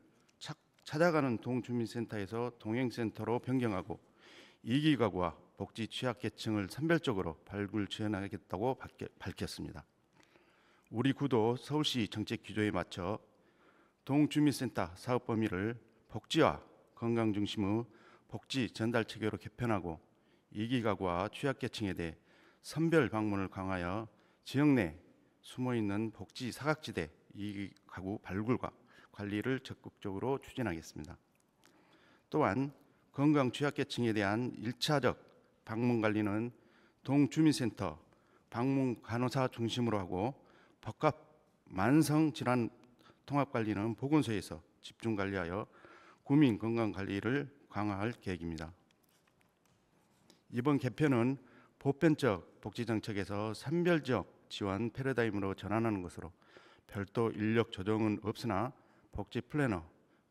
찾아가는 동주민센터에서 동행센터로 변경하고 2기 가구와 복지 취약계층을 선별적으로 발굴 지원하겠다고 밝혔습니다. 우리 구도 서울시 정책 기조에 맞춰 동주민센터 사업 범위를 복지와 건강 중심의 복지 전달 체계로 개편하고 2기 가구와 취약계층에 대해 선별 방문을 강화하여 지역 내 숨어있는 복지 사각지대 2기 가구 발굴과 관리를 적극적으로 추진하겠습니다. 또한 건강 취약계층에 대한 1차적 방문 관리는 동주민센터 방문 간호사 중심으로 하고 복합 만성 질환 통합 관리는 보건소에서 집중 관리하여 국민 건강 관리를 강화할 계획입니다. 이번 개편은 보편적 복지 정책에서 선별적 지원 패러다임으로 전환하는 것으로 별도 인력 조정은 없으나 복지 플래너,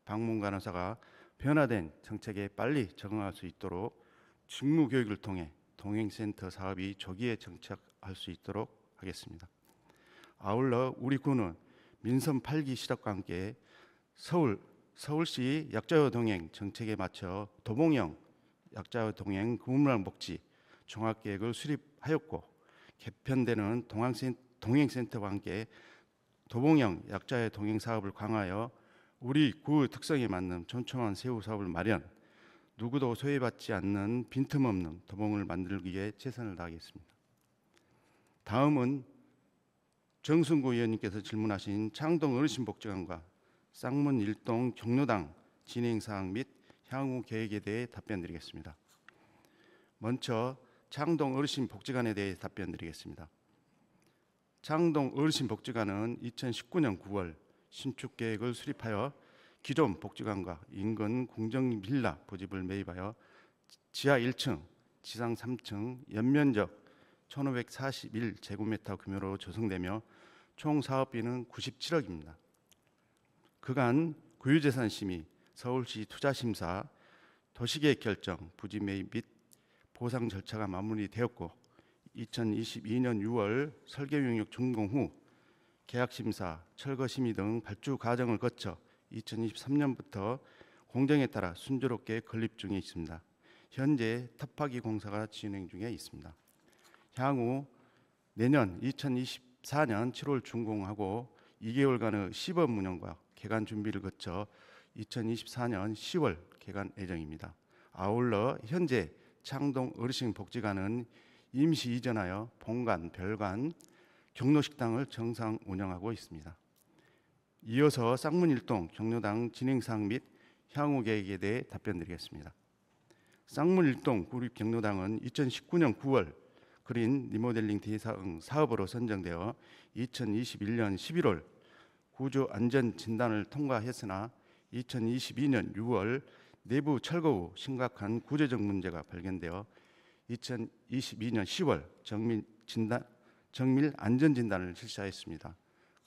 방문 간호사가 변화된 정책에 빨리 적응할 수 있도록 직무 교육을 통해 동행센터 사업이 조기에 정착할 수 있도록 하겠습니다. 아울러 우리 군은 민선 8기 시작과 함께 서울시 약자와 동행 정책에 맞춰 도봉형 약자와 동행 구문화 복지 종합계획을 수립하였고, 개편되는 동행센터와 함께 도봉형 약자의 동행 사업을 강화하여 우리 구 특성에 맞는 촘촘한 세부 사업을 마련, 누구도 소외받지 않는 빈틈없는 도봉을 만들기 위해 최선을 다하겠습니다. 다음은 정순구 의원님께서 질문하신 창동 어르신복지관과 쌍문 일동 경로당 진행사항 및 향후 계획에 대해 답변드리겠습니다. 먼저 창동 어르신복지관에 대해 답변드리겠습니다. 창동 어르신복지관은 2019년 9월 신축 계획을 수립하여 기존 복지관과 인근 공정 빌라 부집을 매입하여 지하 1층, 지상 3층, 연면적 1,541제곱미터 규모로 조성되며 총 사업비는 97억입니다. 그간 구유재산 심의, 서울시 투자심사, 도시계획 결정, 부지 매입 및 보상 절차가 마무리되었고 2022년 6월 설계 용역 준공 후 계약심사, 철거심의 등 발주 과정을 거쳐 2023년부터 공정에 따라 순조롭게 건립 중에 있습니다. 현재 탑하기 공사가 진행 중에 있습니다. 향후 내년 2024년 7월 준공하고 2개월간의 시범 운영과 개관 준비를 거쳐 2024년 10월 개관 예정입니다. 아울러 현재 창동 어르신복지관은 임시 이전하여 본관, 별관, 경로식당을 정상 운영하고 있습니다. 이어서 쌍문 일동 경로당 진행사항 및 향후 계획에 대해 답변드리겠습니다. 쌍문 일동 구립 경로당은 2019년 9월 그린 리모델링 대상 사업으로 선정되어 2021년 11월 구조 안전 진단을 통과했으나 2022년 6월 내부 철거 후 심각한 구조적 문제가 발견되어 2022년 10월 정밀 안전 진단을 실시하였습니다.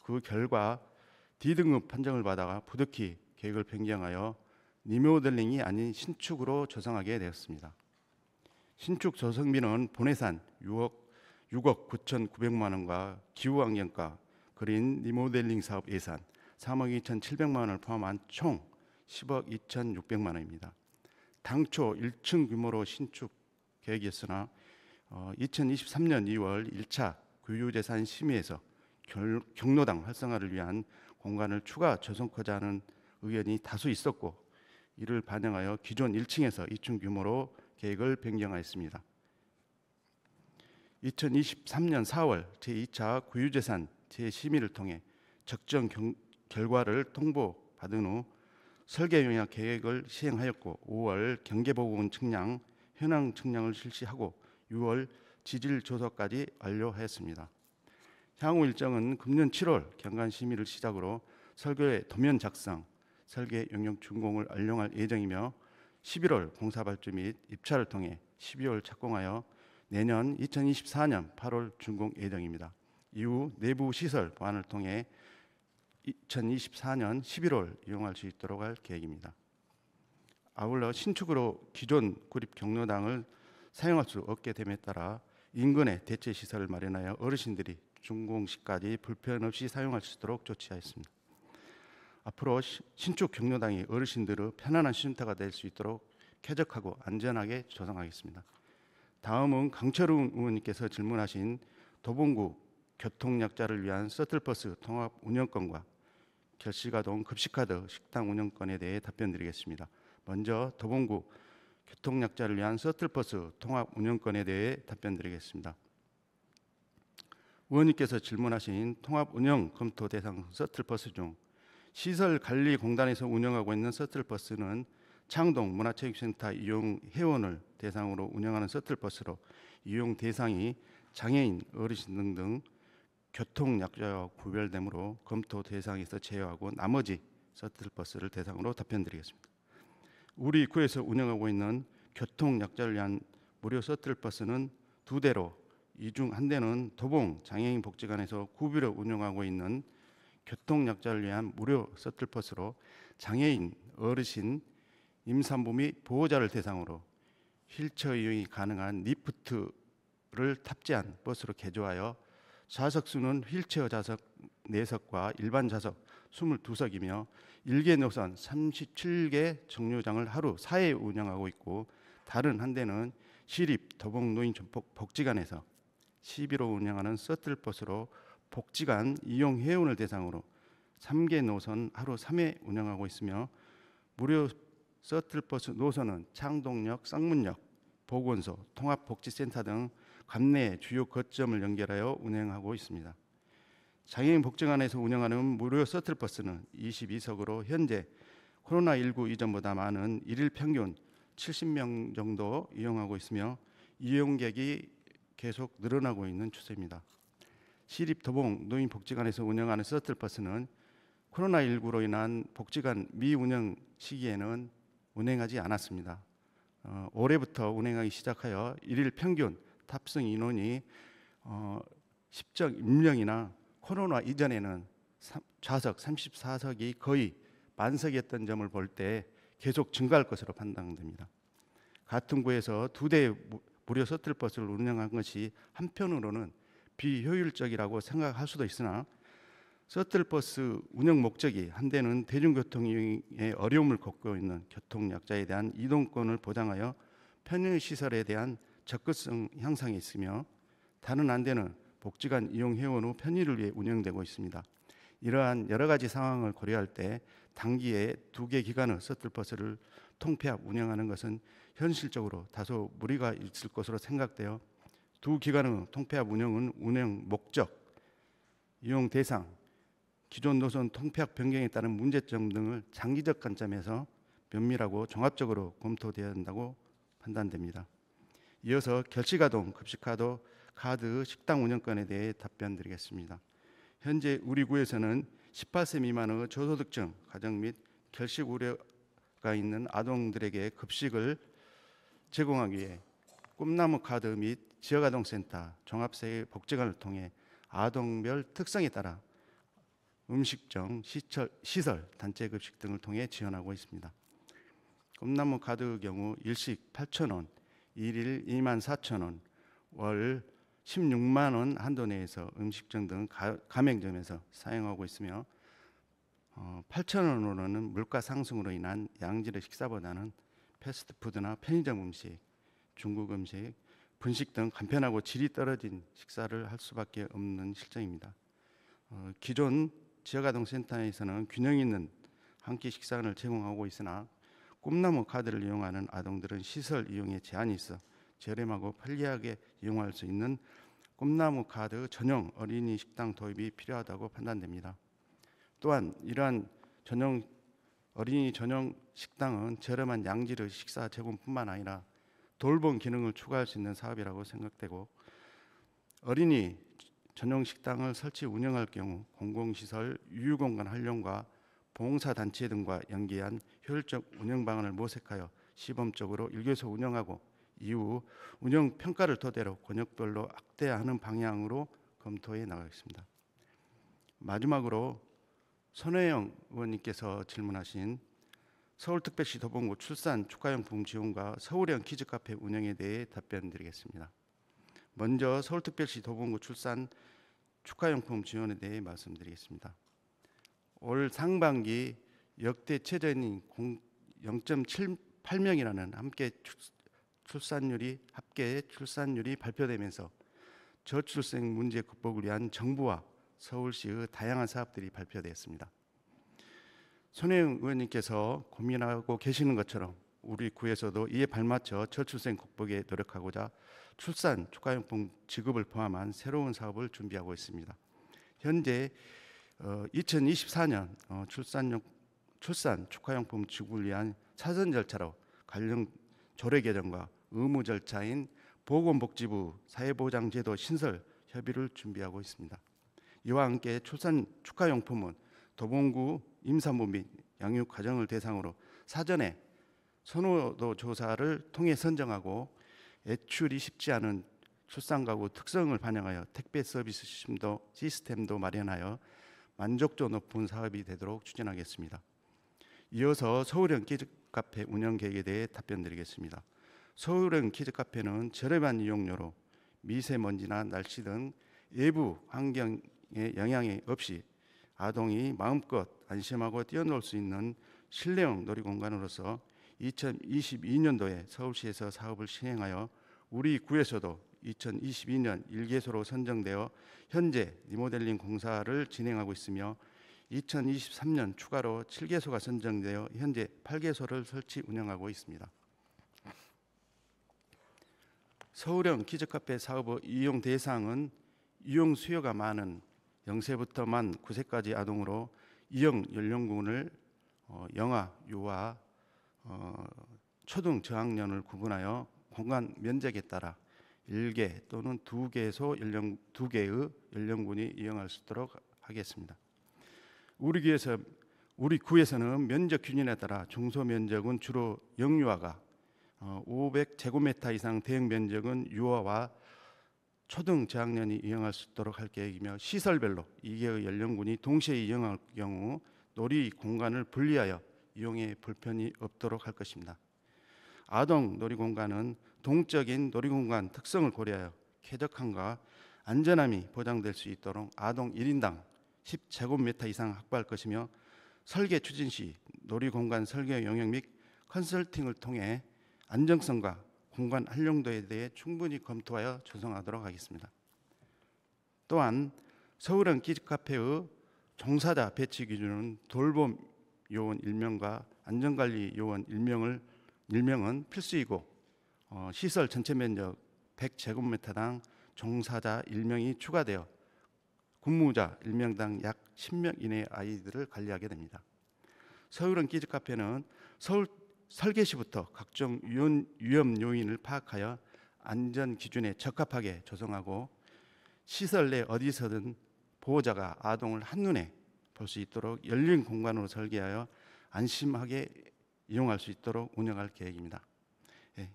그 결과 D등급 판정을 받아 부득이 계획을 변경하여 리모델링이 아닌 신축으로 조성하게 되었습니다. 신축 조성비는 본예산 6억 9,900만 원과 기후환경과 그린 리모델링 사업 예산 3억 2,700만 원을 포함한 총 10억 2,600만 원입니다. 당초 1층 규모로 신축 계획이었으나 2023년 2월 1차 구유재산 심의에서 경로당 활성화를 위한 공간을 추가 조성하고자 하는 의견이 다수 있었고, 이를 반영하여 기존 1층에서 2층 규모로 계획을 변경하였습니다. 2023년 4월 제2차 구유재산 재심의를 통해 적정 결과를 통보받은 후 설계 용역 계획을 시행하였고 5월 경계보건 측량, 현황 측량을 실시하고 6월 지질 조사까지 완료하였습니다. 향후 일정은 금년 7월 경관 심의를 시작으로 설계 도면 작성, 설계 용역 준공을 완료할 예정이며 11월 공사 발주 및 입찰을 통해 12월 착공하여 내년 2024년 8월 준공 예정입니다. 이후 내부 시설 보완을 통해 2024년 11월 이용할 수 있도록 할 계획입니다. 아울러 신축으로 기존 구립 경로당을 사용할 수 없게 됨에 따라 인근에 대체 시설을 마련하여 어르신들이 준공 시까지 불편 없이 사용할 수 있도록 조치하였습니다. 앞으로 신축 경로당이 어르신들의 편안한 쉼터가 될 수 있도록 쾌적하고 안전하게 조성하겠습니다. 다음은 강철웅 의원님께서 질문하신 도봉구 교통약자를 위한 셔틀버스 통합 운영권과 결식아동 급식카드 식당 운영권에 대해 답변드리겠습니다. 먼저 도봉구 교통약자를 위한 셔틀버스 통합 운영권에 대해 답변드리겠습니다. 의원님께서 질문하신 통합 운영 검토 대상 셔틀버스 중 시설관리공단에서 운영하고 있는 셔틀버스는 창동 문화체육센터 이용 회원을 대상으로 운영하는 셔틀버스로 이용 대상이 장애인, 어르신 등등 교통약자와 구별되므로 검토 대상에서 제외하고 나머지 셔틀버스를 대상으로 답변드리겠습니다. 우리 구에서 운영하고 있는 교통약자를 위한 무료 셔틀버스는 2대로 이 중 한 대는 도봉 장애인 복지관에서 구비로 운영하고 있는 교통약자를 위한 무료 셔틀버스로 장애인, 어르신, 임산부 및 보호자를 대상으로 휠체어 이용이 가능한 리프트를 탑재한 버스로 개조하여 좌석 수는 휠체어 좌석 4석과 일반 좌석 22석이며 1개 노선 37개 정류장을 하루 4회 운영하고 있고, 다른 한 대는 시립 도봉 노인 복지관에서 11호 운영하는 셔틀버스로 복지관 이용 회원을 대상으로 3개 노선 하루 3회 운영하고 있으며, 무료 셔틀버스 노선은 창동역, 쌍문역, 보건소, 통합복지센터 등 관내 주요 거점을 연결하여 운행하고 있습니다. 장애인 복지관에서 운영하는 무료 셔틀버스는 22석으로 현재 코로나19 이전보다 많은 일일 평균 70명 정도 이용하고 있으며 이용객이 계속 늘어나고 있는 추세입니다. 시립 도봉 노인복지관에서 운영하는 셔틀버스는 코로나19로 인한 복지관 미운영 시기에는 운행하지 않았습니다. 올해부터 운행하기 시작하여 일일 평균 탑승 인원이 10.1명이나 코로나 이전에는 좌석 34석이 거의 만석이었던 점을 볼 때 계속 증가할 것으로 판단됩니다. 같은 구에서 2대의 무료 셔틀버스를 운영한 것이 한편으로는 비효율적이라고 생각할 수도 있으나, 셔틀버스 운영 목적이 한 대는 대중교통 이용에 어려움을 겪고 있는 교통약자에 대한 이동권을 보장하여 편의시설에 대한 접근성 향상에 있으며, 다른 한 대는 복지관 이용 회원 후 편의를 위해 운영되고 있습니다. 이러한 여러 가지 상황을 고려할 때 단기에 2개 기관의 셔틀버스를 통폐합 운영하는 것은 현실적으로 다소 무리가 있을 것으로 생각되어, 2 기관의 통폐합 운영은 운영 목적, 이용 대상, 기존 노선 통폐합 변경에 따른 문제점 등을 장기적 관점에서 면밀하고 종합적으로 검토되어야 한다고 판단됩니다. 이어서 결식아동 급식카드 식당 운영권에 대해 답변드리겠습니다. 현재 우리 구에서는 18세 미만의 저소득층 가정 및 결식 우려가 있는 아동들에게 급식을 제공하기 위해 꿈나무 카드 및 지역아동센터, 종합사회복지관을 통해 아동별 특성에 따라 음식점, 시설, 단체급식 등을 통해 지원하고 있습니다. 꿈나무 카드 경우 일식 8,000원, 일일 24,000원, 월 16만 원 한도 내에서 음식점 등 가맹점에서 사용하고 있으며, 8,000원으로는 물가 상승으로 인한 양질의 식사보다는 패스트푸드나 편의점 음식, 중국 음식, 분식 등 간편하고 질이 떨어진 식사를 할 수밖에 없는 실정입니다. 기존 지역아동센터에서는 균형 있는 한 끼 식사를 제공하고 있으나, 꿈나무 카드를 이용하는 아동들은 시설 이용에 제한이 있어 저렴하고 편리하게 이용할 수 있는 꿈나무 카드 전용 어린이 식당 도입이 필요하다고 판단됩니다. 또한 이러한 어린이 전용 식당은 저렴한 양질의 식사 제공뿐만 아니라 돌봄 기능을 추가할 수 있는 사업이라고 생각되고, 어린이 전용 식당을 설치 운영할 경우 공공시설, 유휴공간 활용과 봉사단체 등과 연계한 효율적 운영 방안을 모색하여 시범적으로 1개소 운영하고 이후 운영 평가를 토대로 권역별로 확대하는 방향으로 검토해 나가겠습니다. 마지막으로 손혜영 의원님께서 질문하신 서울특별시 도봉구 출산 축가용품 지원과 서울형 키즈카페 운영에 대해 답변드리겠습니다. 먼저 서울특별시 도봉구 출산 축가용품 지원에 대해 말씀드리겠습니다. 올 상반기 역대 최저인 0.78명이라는 합계 출산율이 발표되면서 저출생 문제 극복을 위한 정부와 서울시의 다양한 사업들이 발표되었습니다. 손혜영 의원님께서 고민하고 계시는 것처럼 우리 구에서도 이에 발맞춰 저출생 극복에 노력하고자 출산 축가용품 지급을 포함한 새로운 사업을 준비하고 있습니다. 현재 2024년 출산 축하용품 지급을 위한 사전 절차로 관련 조례 개정과 의무 절차인 보건복지부 사회보장제도 신설 협의를 준비하고 있습니다. 이와 함께 출산 축하용품은 도봉구 임산부 및 양육 가정을 대상으로 사전에 선호도 조사를 통해 선정하고 애출이 쉽지 않은 출산가구 특성을 반영하여 택배 서비스 시스템도 마련하여 만족도 높은 사업이 되도록 추진하겠습니다. 이어서 서울형 키즈카페 운영 계획에 대해 답변드리겠습니다. 서울형 키즈카페는 저렴한 이용료로 미세먼지나 날씨 등 외부 환경의 영향이 없이 아동이 마음껏 안심하고 뛰어놀 수 있는 실내형 놀이공간으로서 2022년도에 서울시에서 사업을 시행하여 우리 구에서도 2022년 1개소로 선정되어 현재 리모델링 공사를 진행하고 있으며 2023년 추가로 7개소가 선정되어 현재 8개소를 설치 운영하고 있습니다. 서울형 키즈카페 사업의 이용 대상은 이용 수요가 많은 0세부터 만 9세까지 아동으로 이용 연령군을 영아, 유아, 초등 저학년을 구분하여 공간 면적에 따라 1개 또는 2개의 연령군이 이용할 수 있도록 하겠습니다. 우리 구에서는 면적 균형에 따라 중소 면적은 주로 영유아가 500제곱미터 이상 대형 면적은 유아와 초등 저학년이 이용할 수 있도록 할 계획이며 시설별로 2개의 연령군이 동시에 이용할 경우 놀이 공간을 분리하여 이용에 불편이 없도록 할 것입니다. 아동 놀이공간은 동적인 놀이공간 특성을 고려하여 쾌적함과 안전함이 보장될 수 있도록 아동 1인당 10제곱미터 이상 확보할 것이며 설계 추진 시 놀이공간 설계 용역 및 컨설팅을 통해 안정성과 공간 활용도에 대해 충분히 검토하여 조성하도록 하겠습니다. 또한 서울형 키즈카페의 종사자 배치 기준은 돌봄 요원 1명과 안전관리 요원 1명은 필수이고 시설 전체 면적 100제곱미터당 종사자 1명이 추가되어 근무자 1명당 약 10명 이내의 아이들을 관리하게 됩니다. 서울형 키즈카페는 설계 시부터 각종 위험 요인을 파악하여 안전 기준에 적합하게 조성하고 시설 내 어디서든 보호자가 아동을 한눈에 볼 수 있도록 열린 공간으로 설계하여 안심하게 이용할 수 있도록 운영할 계획입니다.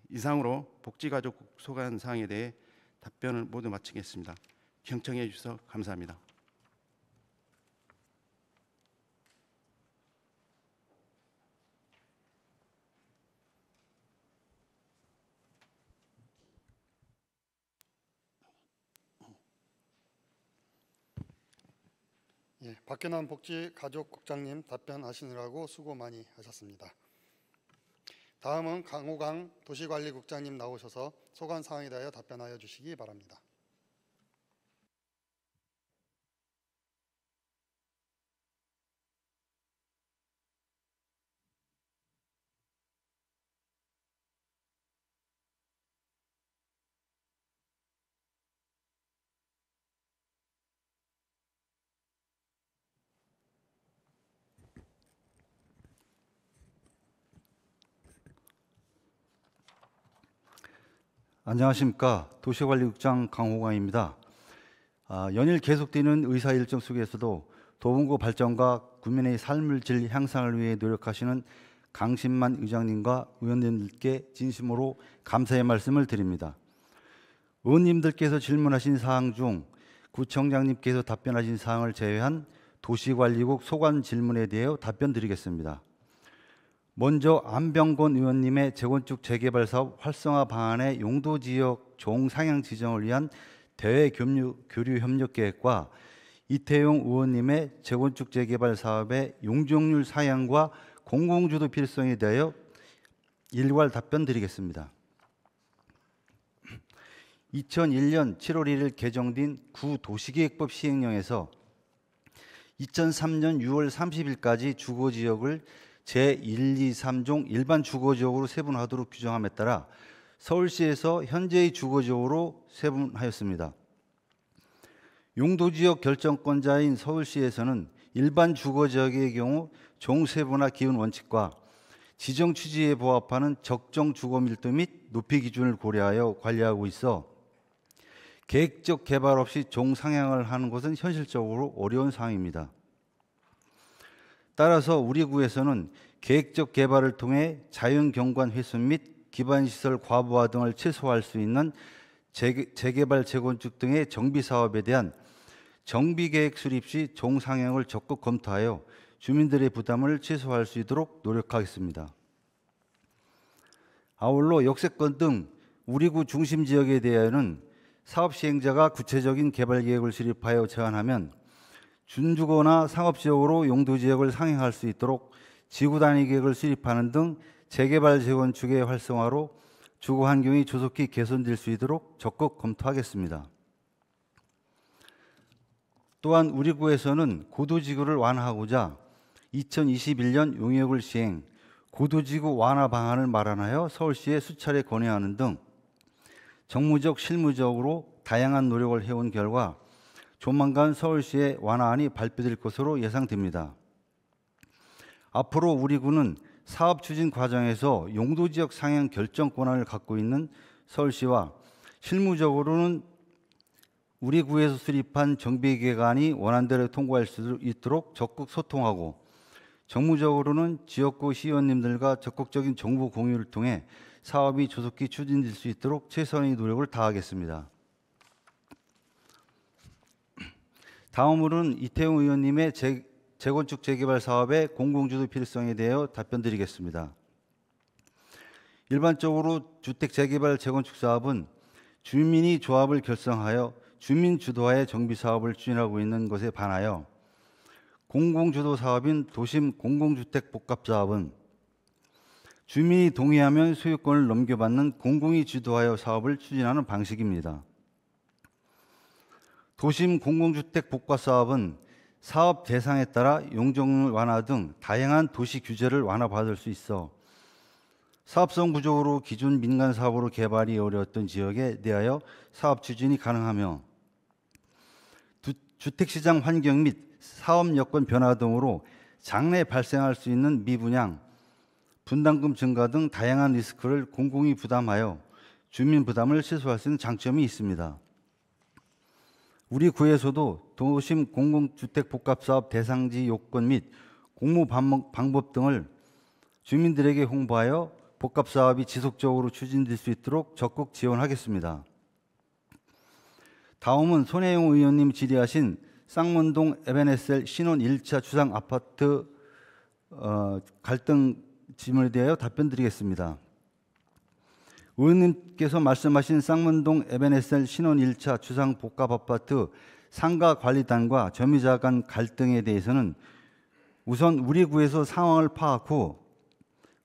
이상으로 복지가족국 소관 사항에 대해 답변을 모두 마치겠습니다. 경청해 주셔서 감사합니다. 박현환 복지가족국장님 답변하시느라고 수고 많이 하셨습니다. 다음은 강호강 도시관리국장님 나오셔서 소관 사항에 대하여 답변하여 주시기 바랍니다. 안녕하십니까. 도시관리국장 강호광입니다. 연일 계속되는 의사 일정 속에서도 도봉구 발전과 국민의 삶의 질 향상을 위해 노력하시는 강신만 의장님과 의원님들께 진심으로 감사의 말씀을 드립니다. 의원님들께서 질문하신 사항 중 구청장님께서 답변하신 사항을 제외한 도시관리국 소관 질문에 대해 답변드리겠습니다. 먼저 안병권 의원님의 재건축 재개발 사업 활성화 방안의 용도지역 종상향 지정을 위한 대외 교류 협력 계획과 이태용 의원님의 재건축 재개발 사업의 용적률 상향과 공공주도 필요성에 대하여 일괄 답변드리겠습니다. 2001년 7월 1일 개정된 구도시계획법 시행령에서 2003년 6월 30일까지 주거지역을 제1, 2, 3종 일반 주거지역으로 세분화하도록 규정함에 따라 서울시에서 현재의 주거지역으로 세분하였습니다. 용도지역 결정권자인 서울시에서는 일반 주거지역의 경우 종세분화 기본 원칙과 지정 취지에 부합하는 적정 주거 밀도 및 높이 기준을 고려하여 관리하고 있어 계획적 개발 없이 종상향을 하는 것은 현실적으로 어려운 상황입니다. 따라서 우리 구에서는 계획적 개발을 통해 자연경관 훼손 및 기반시설 과부하 등을 최소화할 수 있는 재개발, 재건축 등의 정비 사업에 대한 정비계획 수립 시 종상향을 적극 검토하여 주민들의 부담을 최소화할 수 있도록 노력하겠습니다. 아울러 역세권 등 우리 구 중심 지역에 대하여는 사업 시행자가 구체적인 개발 계획을 수립하여 제안하면 준주거나 상업지역으로 용도지역을 상향할 수 있도록 지구 단위 계획을 수립하는 등 재개발, 재건축의 활성화로 주거 환경이 조속히 개선될 수 있도록 적극 검토하겠습니다. 또한 우리 구에서는 고도지구를 완화하고자 2021년 용역을 시행, 고도지구 완화 방안을 마련하여 서울시에 수차례 건의하는 등 정무적, 실무적으로 다양한 노력을 해온 결과 조만간 서울시의 완화안이 발표될 것으로 예상됩니다. 앞으로 우리 구는 사업 추진 과정에서 용도지역 상향 결정 권한을 갖고 있는 서울시와 실무적으로는 우리 구에서 수립한 정비계획안이 원안대로 통과할 수 있도록 적극 소통하고, 정무적으로는 지역구 시의원님들과 적극적인 정보 공유를 통해 사업이 조속히 추진될 수 있도록 최선의 노력을 다하겠습니다. 다음으로는 이태용 의원님의 재건축 재개발 사업의 공공주도 필요성에 대하여 답변드리겠습니다. 일반적으로 주택 재개발 재건축 사업은 주민이 조합을 결성하여 주민 주도하에 정비 사업을 추진하고 있는 것에 반하여 공공주도 사업인 도심 공공주택 복합 사업은 주민이 동의하면 소유권을 넘겨받는 공공이 주도하여 사업을 추진하는 방식입니다. 도심 공공주택 복합 사업은 사업 대상에 따라 용적률 완화 등 다양한 도시 규제를 완화받을 수 있어 사업성 부족으로 기존 민간 사업으로 개발이 어려웠던 지역에 대하여 사업 추진이 가능하며, 주택시장 환경 및 사업 여건 변화 등으로 장래 발생할 수 있는 미분양, 분담금 증가 등 다양한 리스크를 공공이 부담하여 주민 부담을 최소화할 수 있는 장점이 있습니다. 우리 구에서도 도심 공공주택 복합사업 대상지 요건 및 공모 방법 등을 주민들에게 홍보하여 복합사업이 지속적으로 추진될 수 있도록 적극 지원하겠습니다. 다음은 손혜영 의원님 질의하신 쌍문동 에베네셀 신혼 1차 주상 아파트 갈등 질문에 대하여 답변드리겠습니다. 의원님께서 말씀하신 쌍문동 에베네셀 신혼 1차 주상 복합 아파트 상가 관리단과 점유자 간 갈등에 대해서는 우선 우리 구에서 상황을 파악 후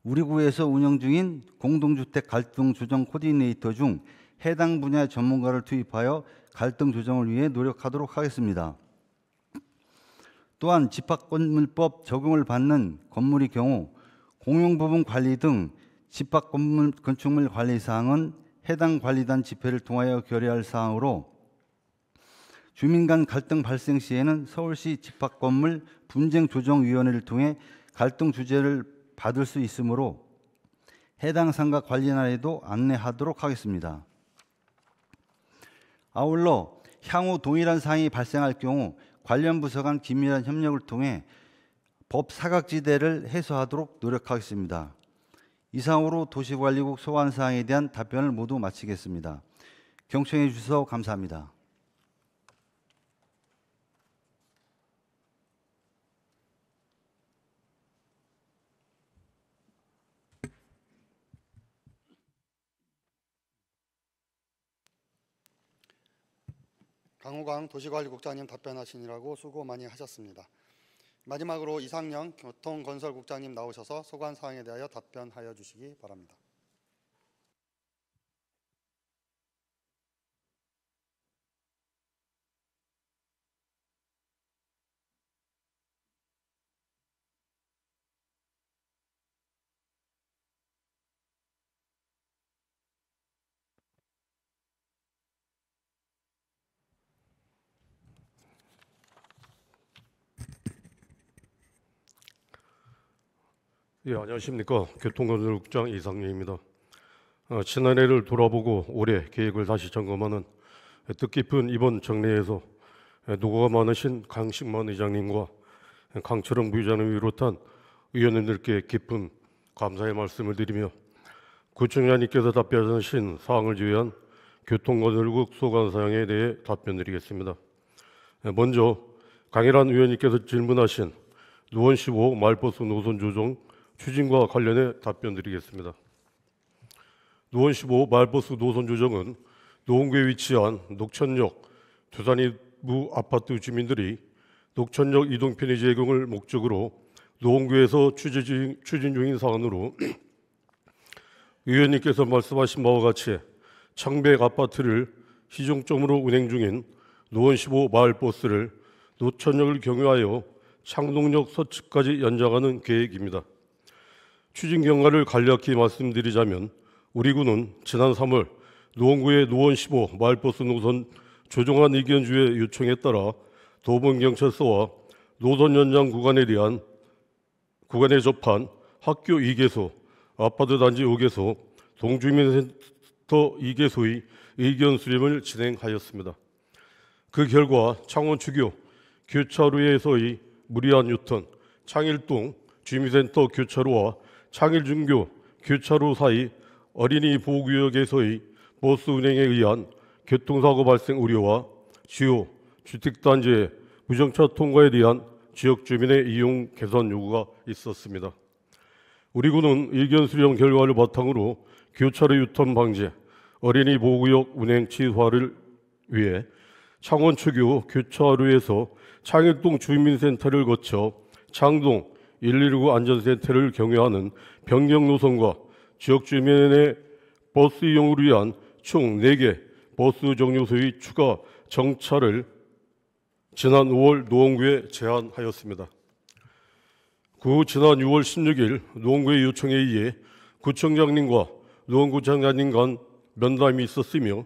우리 구에서 운영 중인 공동주택 갈등 조정 코디네이터 중 해당 분야 전문가를 투입하여 갈등 조정을 위해 노력하도록 하겠습니다. 또한 집합건물법 적용을 받는 건물의 경우 공용부분 관리 등 집합건물 건축물 관리 사항은 해당 관리단 집회를 통하여 결의할 사항으로, 주민 간 갈등 발생 시에는 서울시 집합건물 분쟁조정위원회를 통해 갈등 주제를 받을 수 있으므로 해당 상가 관리단에도 안내하도록 하겠습니다. 아울러 향후 동일한 사항이 발생할 경우 관련 부서 간 긴밀한 협력을 통해 법 사각지대를 해소하도록 노력하겠습니다. 이상으로 도시관리국 소관사항에 대한 답변을 모두 마치겠습니다. 경청해 주셔서 감사합니다. 강우광 도시관리국장님 답변하시느라고 수고 많이 하셨습니다. 마지막으로 이상영 교통건설국장님 나오셔서 소관사항에 대하여 답변하여 주시기 바랍니다. 예, 안녕하십니까. 교통건설국장 이상영입니다. 지난해를 돌아보고 올해 계획을 다시 점검하는 뜻깊은 이번 정례에서 노고가 많으신 강식만 의장님과 강철웅 부의장님을 비롯한 의원님들께 깊은 감사의 말씀을 드리며 구청장님께서 답변하신 사항을 제외한 교통건설국 소관 사항에 대해 답변드리겠습니다. 먼저 강일환 의원님께서 질문하신 노원 15 마을버스 노선 조정 추진과 관련해 답변드리겠습니다. 노원 15 마을버스 노선 조정은 노원구에 위치한 녹천역 두산 일부 아파트 주민들이 녹천역 이동 편의 제공을 목적으로 노원구에서 추진 중인 사안으로 의원님께서 말씀하신 바와 같이 청백 아파트를 시종점으로 운행 중인 노원 15 마을버스를 노천역을 경유하여 창동역 서측까지 연장하는 계획입니다. 추진 경과를 간략히 말씀드리자면 우리 군은 지난 3월 노원구의 노원 15 마을버스 노선 조정안 의견주의 요청에 따라 도봉경찰서와 노선 연장 구간에 접한 학교 2개소, 아파트 단지 5개소, 동주민센터 2개소의 의견 수렴을 진행하였습니다. 그 결과 창원축교 교차로에서의 무리한 유턴, 창일동 주민센터 교차로와 창일중교 교차로 사이 어린이 보호구역에서의 버스 운행에 의한 교통사고 발생 우려와 주요 주택단지의 무정차 통과에 대한 지역 주민의 이용 개선 요구가 있었습니다. 우리 군은 의견 수렴 결과를 바탕으로 교차로 유턴 방지, 어린이 보호구역 운행 취소화를 위해 창원초교 교차로에서 창일동 주민센터를 거쳐 창동 119 안전센터를 경유하는 변경 노선과 지역 주민의 버스 이용을 위한 총 4개 버스 정류소의 추가 정차를 지난 5월 노원구에 제안하였습니다. 그 후 지난 6월 16일 노원구의 요청에 의해 구청장님과 노원구청장님 간 면담이 있었으며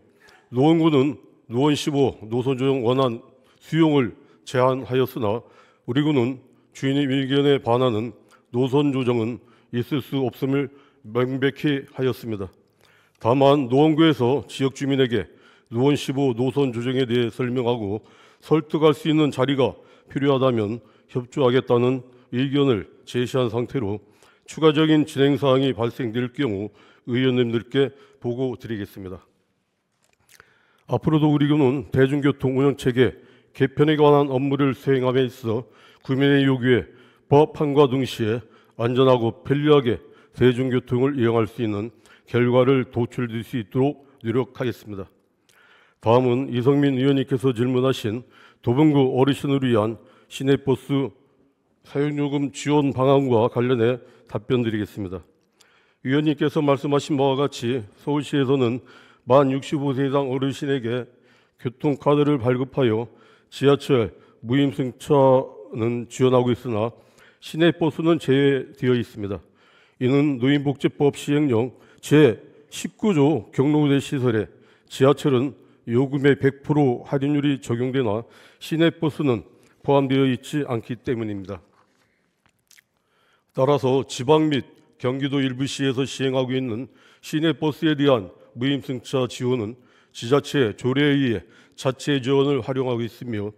노원구는 노원 15 노선조정 원안 수용을 제안하였으나 우리 군은 주인의 의견에 반하는 노선 조정은 있을 수 없음을 명백히 하였습니다. 다만 노원구에서 지역 주민에게 노원 15 노선 조정에 대해 설명하고 설득할 수 있는 자리가 필요하다면 협조하겠다는 의견을 제시한 상태로 추가적인 진행 사항이 발생될 경우 의원님들께 보고드리겠습니다. 앞으로도 우리 군은 대중교통 운영체계 개편에 관한 업무를 수행함에 있어 국민의 요구에 부합함과 동시에 안전하고 편리하게 대중교통을 이용할 수 있는 결과를 도출될 수 있도록 노력하겠습니다. 다음은 이성민 의원님께서 질문하신 도봉구 어르신을 위한 시내버스 사용요금 지원 방안과 관련해 답변드리겠습니다. 의원님께서 말씀하신 바와 같이 서울시에서는 만 65세 이상 어르신에게 교통카드를 발급하여 지하철 무임승차는 지원하고 있으나 시내버스는 제외되어 있습니다. 이는 노인복지법 시행령 제19조 경로우대 시설에 지하철은 요금의 100% 할인율이 적용되나 시내버스는 포함되어 있지 않기 때문입니다. 따라서 지방 및 경기도 일부 시에서 시행하고 있는 시내버스에 대한 무임승차 지원은 지자체 조례에 의해 자체 지원을 활용하고 있으며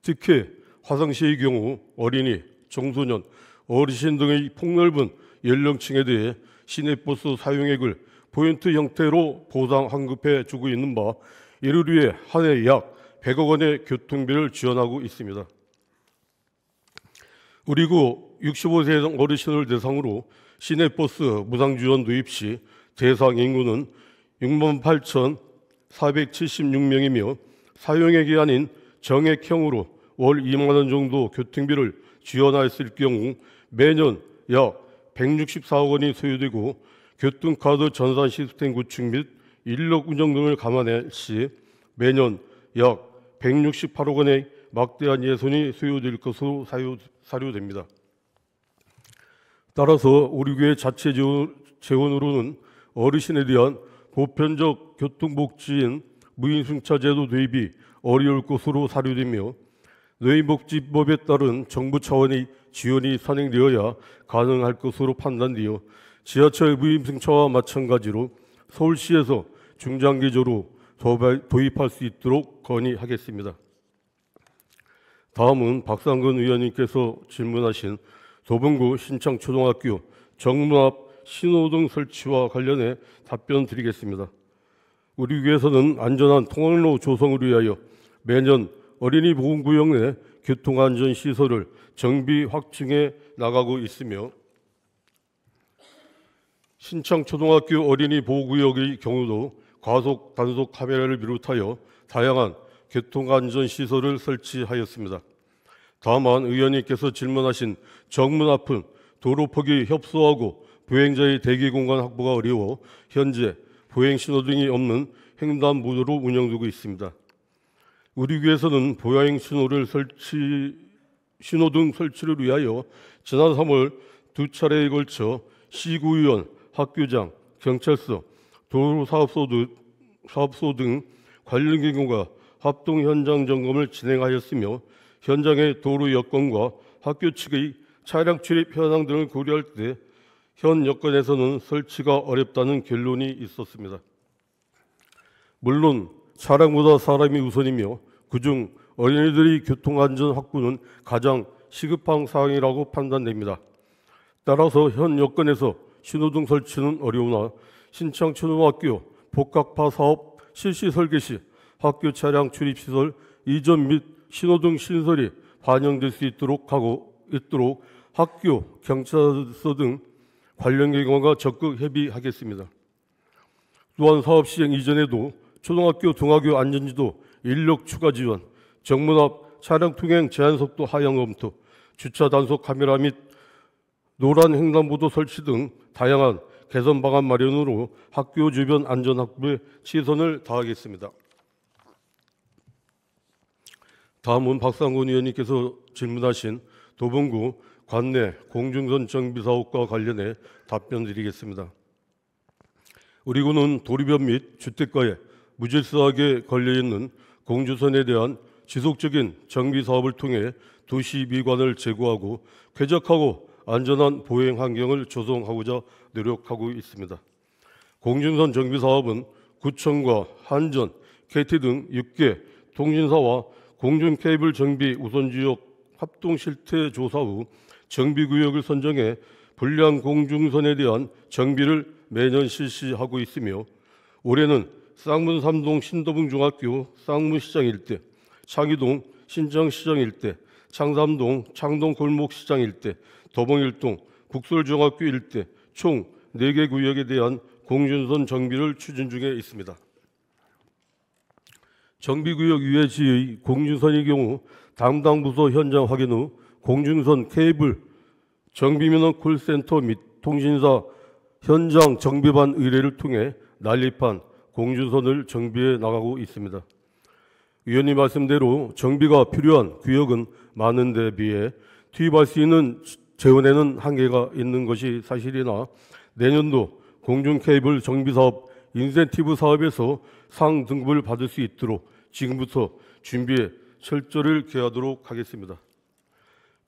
특히 화성시의 경우 어린이, 청소년, 어르신 등의 폭넓은 연령층에 대해 시내버스 사용액을 포인트 형태로 보상 환급해 주고 있는 바 이를 위해 한 해 약 100억 원의 교통비를 지원하고 있습니다. 그리고 65세 이상 어르신을 대상으로 시내버스 무상지원 도입 시 대상 인구는 68,476명이며 사용액이 아닌 정액형으로 월 2만 원 정도 교통비를 지원했을 경우 매년 약 164억 원이 소요되고 교통카드 전산 시스템 구축 및 인력 운영 등을 감안할 시 매년 약 168억 원의 막대한 예산이 소요될 것으로 사료됩니다. 따라서 우리 교회 자체 재원으로는 어르신에 대한 보편적 교통복지인 무임승차 제도 도입이 어려울 것으로 사료되며 노인복지법에 따른 정부 차원의 지원이 선행되어야 가능할 것으로 판단되어 지하철 무임승차와 마찬가지로 서울시에서 중장기적으로 도입할 수 있도록 건의하겠습니다. 다음은 박상근 의원님께서 질문하신 도봉구 신창초등학교 정문 앞 신호등 설치와 관련해 답변 드리겠습니다. 우리 교회에서는 안전한 통학로 조성을 위하여 매년 어린이 보건구역 내 교통안전시설을 정비 확충해 나가고 있으며 신창초등학교 어린이 보호구역의 경우도 과속 단속 카메라를 비롯하여 다양한 교통안전시설을 설치하였습니다. 다만 의원님께서 질문하신 정문 앞은 도로폭이 협소하고 보행자의 대기 공간 확보가 어려워 현재 보행 신호등이 없는 횡단보도로 운영되고 있습니다. 우리 교회에서는 보행 신호등 설치를 위하여 지난 3월 2차례에 걸쳐 시구의원, 학교장, 경찰서, 도로사업소 등 관련 기관과 합동 현장 점검을 진행하였으며 현장의 도로 여건과 학교 측의 차량 출입 현황 등을 고려할 때 현 여건에서는 설치가 어렵다는 결론이 있었습니다. 물론 차량보다 사람이 우선이며 그중 어린이들의 교통안전 확보는 가장 시급한 사항이라고 판단됩니다. 따라서 현 여건에서 신호등 설치는 어려우나 신창초등학교 복합화 사업 실시 설계 시 학교 차량 출입시설 이전 및 신호등 신설이 반영될 수 있도록 학교, 경찰서 등 관련 기관과 적극 협의하겠습니다. 또한 사업 시행 이전에도 초등학교 등하교 안전지도 인력 추가 지원, 정문 앞 차량 통행 제한 속도 하향 검토, 주차 단속 카메라 및 노란 횡단보도 설치 등 다양한 개선 방안 마련으로 학교 주변 안전 확보에 최선을 다하겠습니다. 다음은 박상근 의원님께서 질문하신 도봉구 관내 공중선 정비 사업과 관련해 답변 드리겠습니다. 우리 구는 도로변 및 주택가에 무질서하게 걸려있는 공주선에 대한 지속적인 정비 사업을 통해 도시 미관을 제고하고 쾌적하고 안전한 보행 환경을 조성하고자 노력하고 있습니다. 공중선 정비 사업은 구청과 한전, KT 등 6개 통신사와 공중 케이블 정비 우선지역 합동 실태 조사 후 정비구역을 선정해 불량 공중선에 대한 정비를 매년 실시하고 있으며 올해는 쌍문 3동 신도봉 중학교 쌍문시장 일대, 창의동 신정시장 일대, 창삼동 창동 골목시장 일대, 도봉 1동 국솔중학교 일대 총 4개 구역에 대한 공중선 정비를 추진 중에 있습니다. 정비구역 유해지의 공중선의 경우 담당 부서 현장 확인 후 공중선 케이블 정비면허 콜센터 및 통신사 현장 정비반 의뢰를 통해 난립한 공중선을 정비해 나가고 있습니다. 위원님 말씀대로 정비가 필요한 구역은 많은 데 비해 투입할 수 있는 재원에는 한계가 있는 것이 사실이나 내년도 공중 케이블 정비 사업 인센티브 사업에서 상 등급을 받을 수 있도록 지금부터 준비에 철저를 기하도록 하겠습니다.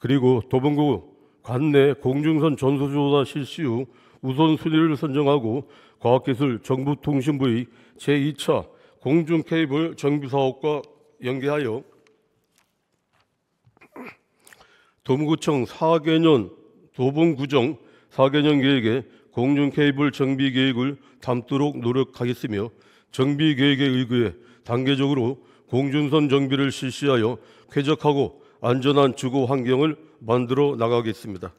그리고 도봉구 관내 공중선 전수조사 실시 후 우선순위를 선정하고 과학기술 정보통신부의 제2차 공중 케이블 정비 사업과 연계하여 도봉구청 4개년 도봉구정 4개년 계획에 공중 케이블 정비 계획을 담도록 노력하겠으며 정비 계획에 의거해 단계적으로 공중선 정비를 실시하여 쾌적하고 안전한 주거 환경을 만들어 나가겠습니다.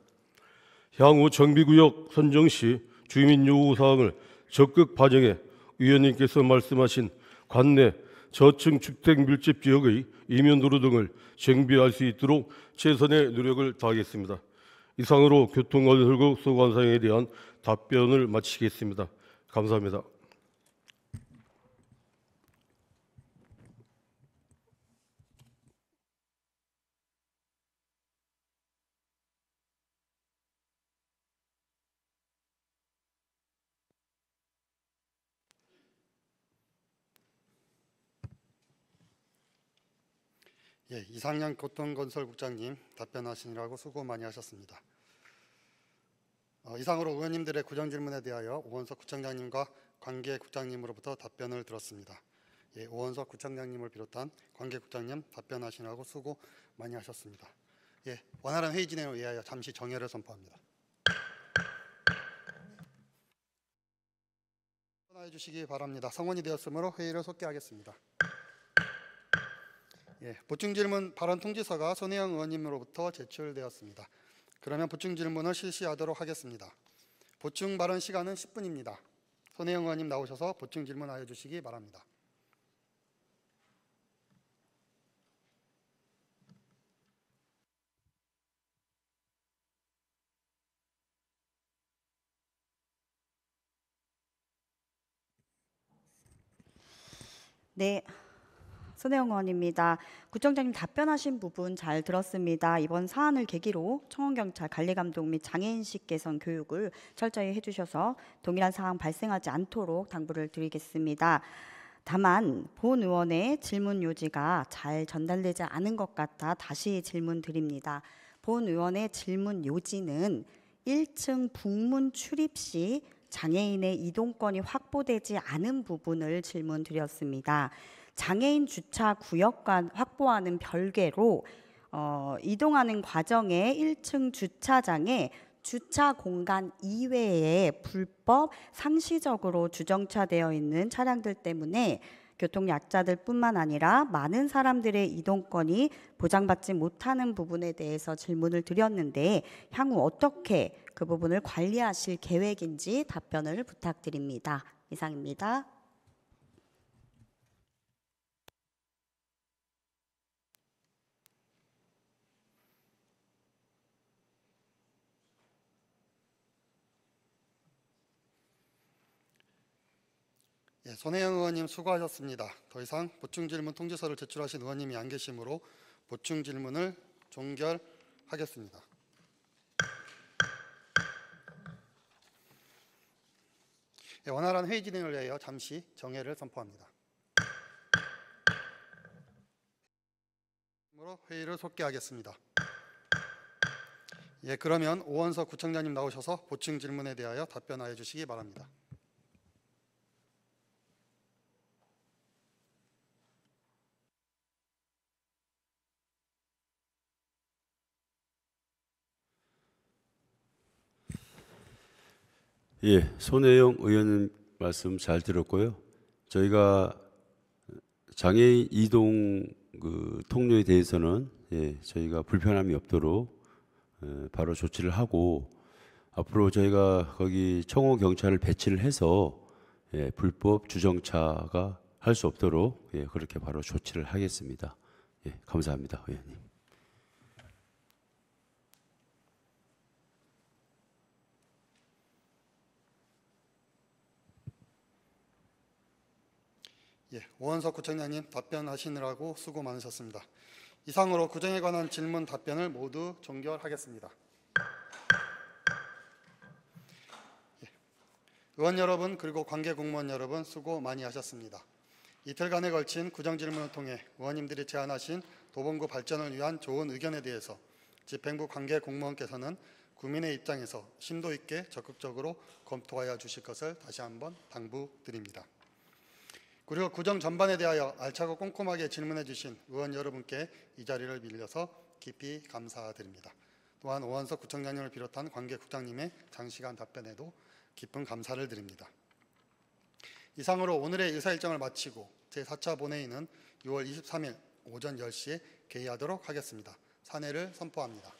향후 정비구역 선정 시 주민 요구 사항을 적극 반영해 위원님께서 말씀하신 관내 저층 주택 밀집 지역의 이면도로 등을 정비할 수 있도록 최선의 노력을 다하겠습니다. 이상으로 교통건설국 소관사항에 대한 답변을 마치겠습니다. 감사합니다. 예, 이상영 교통건설국장님 답변하시느라고 수고 많이 하셨습니다. 이상으로 의원님들의 구정 질문에 대하여 오원석 구청장님과 관계 국장님으로부터 답변을 들었습니다. 예, 오원석 구청장님을 비롯한 관계국장님 답변하시느라고 수고 많이 하셨습니다. 예, 원활한 회의 진행을 위하여 잠시 정회를 선포합니다. 전화해 주시기 바랍니다. 성원이 되었으므로 회의를 속개하겠습니다. 예, 보충질문 발언 통지서가 손혜영 의원님으로부터 제출되었습니다. 그러면 보충질문을 실시하도록 하겠습니다. 보충 발언 시간은 10분입니다. 손혜영 의원님 나오셔서 보충질문하여 주시기 바랍니다. 네, 손혜영 의원입니다. 구청장님 답변하신 부분 잘 들었습니다. 이번 사안을 계기로 청원경찰 관리감독 및 장애인식 개선 교육을 철저히 해주셔서 동일한 사항 발생하지 않도록 당부를 드리겠습니다. 다만 본 의원의 질문 요지가 잘 전달되지 않은 것 같아 다시 질문 드립니다. 본 의원의 질문 요지는 1층 북문 출입 시 장애인의 이동권이 확보되지 않은 부분을 질문드렸습니다. 장애인 주차 구역과 확보하는 별개로 이동하는 과정에 1층 주차장에 주차 공간 이외에 불법 상시적으로 주정차되어 있는 차량들 때문에 교통약자들뿐만 아니라 많은 사람들의 이동권이 보장받지 못하는 부분에 대해서 질문을 드렸는데 향후 어떻게 그 부분을 관리하실 계획인지 답변을 부탁드립니다. 이상입니다. 예, 손혜영 의원님 수고하셨습니다. 더 이상 보충질문 통지서를 제출하신 의원님이 안 계시므로 보충질문을 종결하겠습니다. 예, 원활한 회의 진행을 위하여 잠시 정회를 선포합니다. 회의를 속개하겠습니다. 예, 그러면 오원석 구청장님 나오셔서 보충질문에 대하여 답변하여 주시기 바랍니다. 예, 손혜영 의원님 말씀 잘 들었고요. 저희가 장애인 이동 통로에 대해서는 저희가 불편함이 없도록 바로 조치를 하고 앞으로 저희가 거기 청호 경찰을 배치를 해서 불법 주정차가 할 수 없도록 그렇게 바로 조치를 하겠습니다. 감사합니다, 의원님. 예, 오원석 구청장님 답변하시느라고 수고 많으셨습니다. 이상으로 구정에 관한 질문 답변을 모두 종결하겠습니다. 예, 의원 여러분 그리고 관계 공무원 여러분 수고 많이 하셨습니다. 이틀간에 걸친 구정 질문을 통해 의원님들이 제안하신 도봉구 발전을 위한 좋은 의견에 대해서 집행부 관계 공무원께서는 구민의 입장에서 심도 있게 적극적으로 검토하여 주실 것을 다시 한번 당부드립니다. 그리고 구정 전반에 대하여 알차고 꼼꼼하게 질문해 주신 의원 여러분께 이 자리를 빌려서 깊이 감사드립니다. 또한 오원석 구청장님을 비롯한 관계국장님의 장시간 답변에도 깊은 감사를 드립니다. 이상으로 오늘의 의사일정을 마치고 제4차 본회의는 6월 23일 오전 10시에 개의하도록 하겠습니다. 산회를 선포합니다.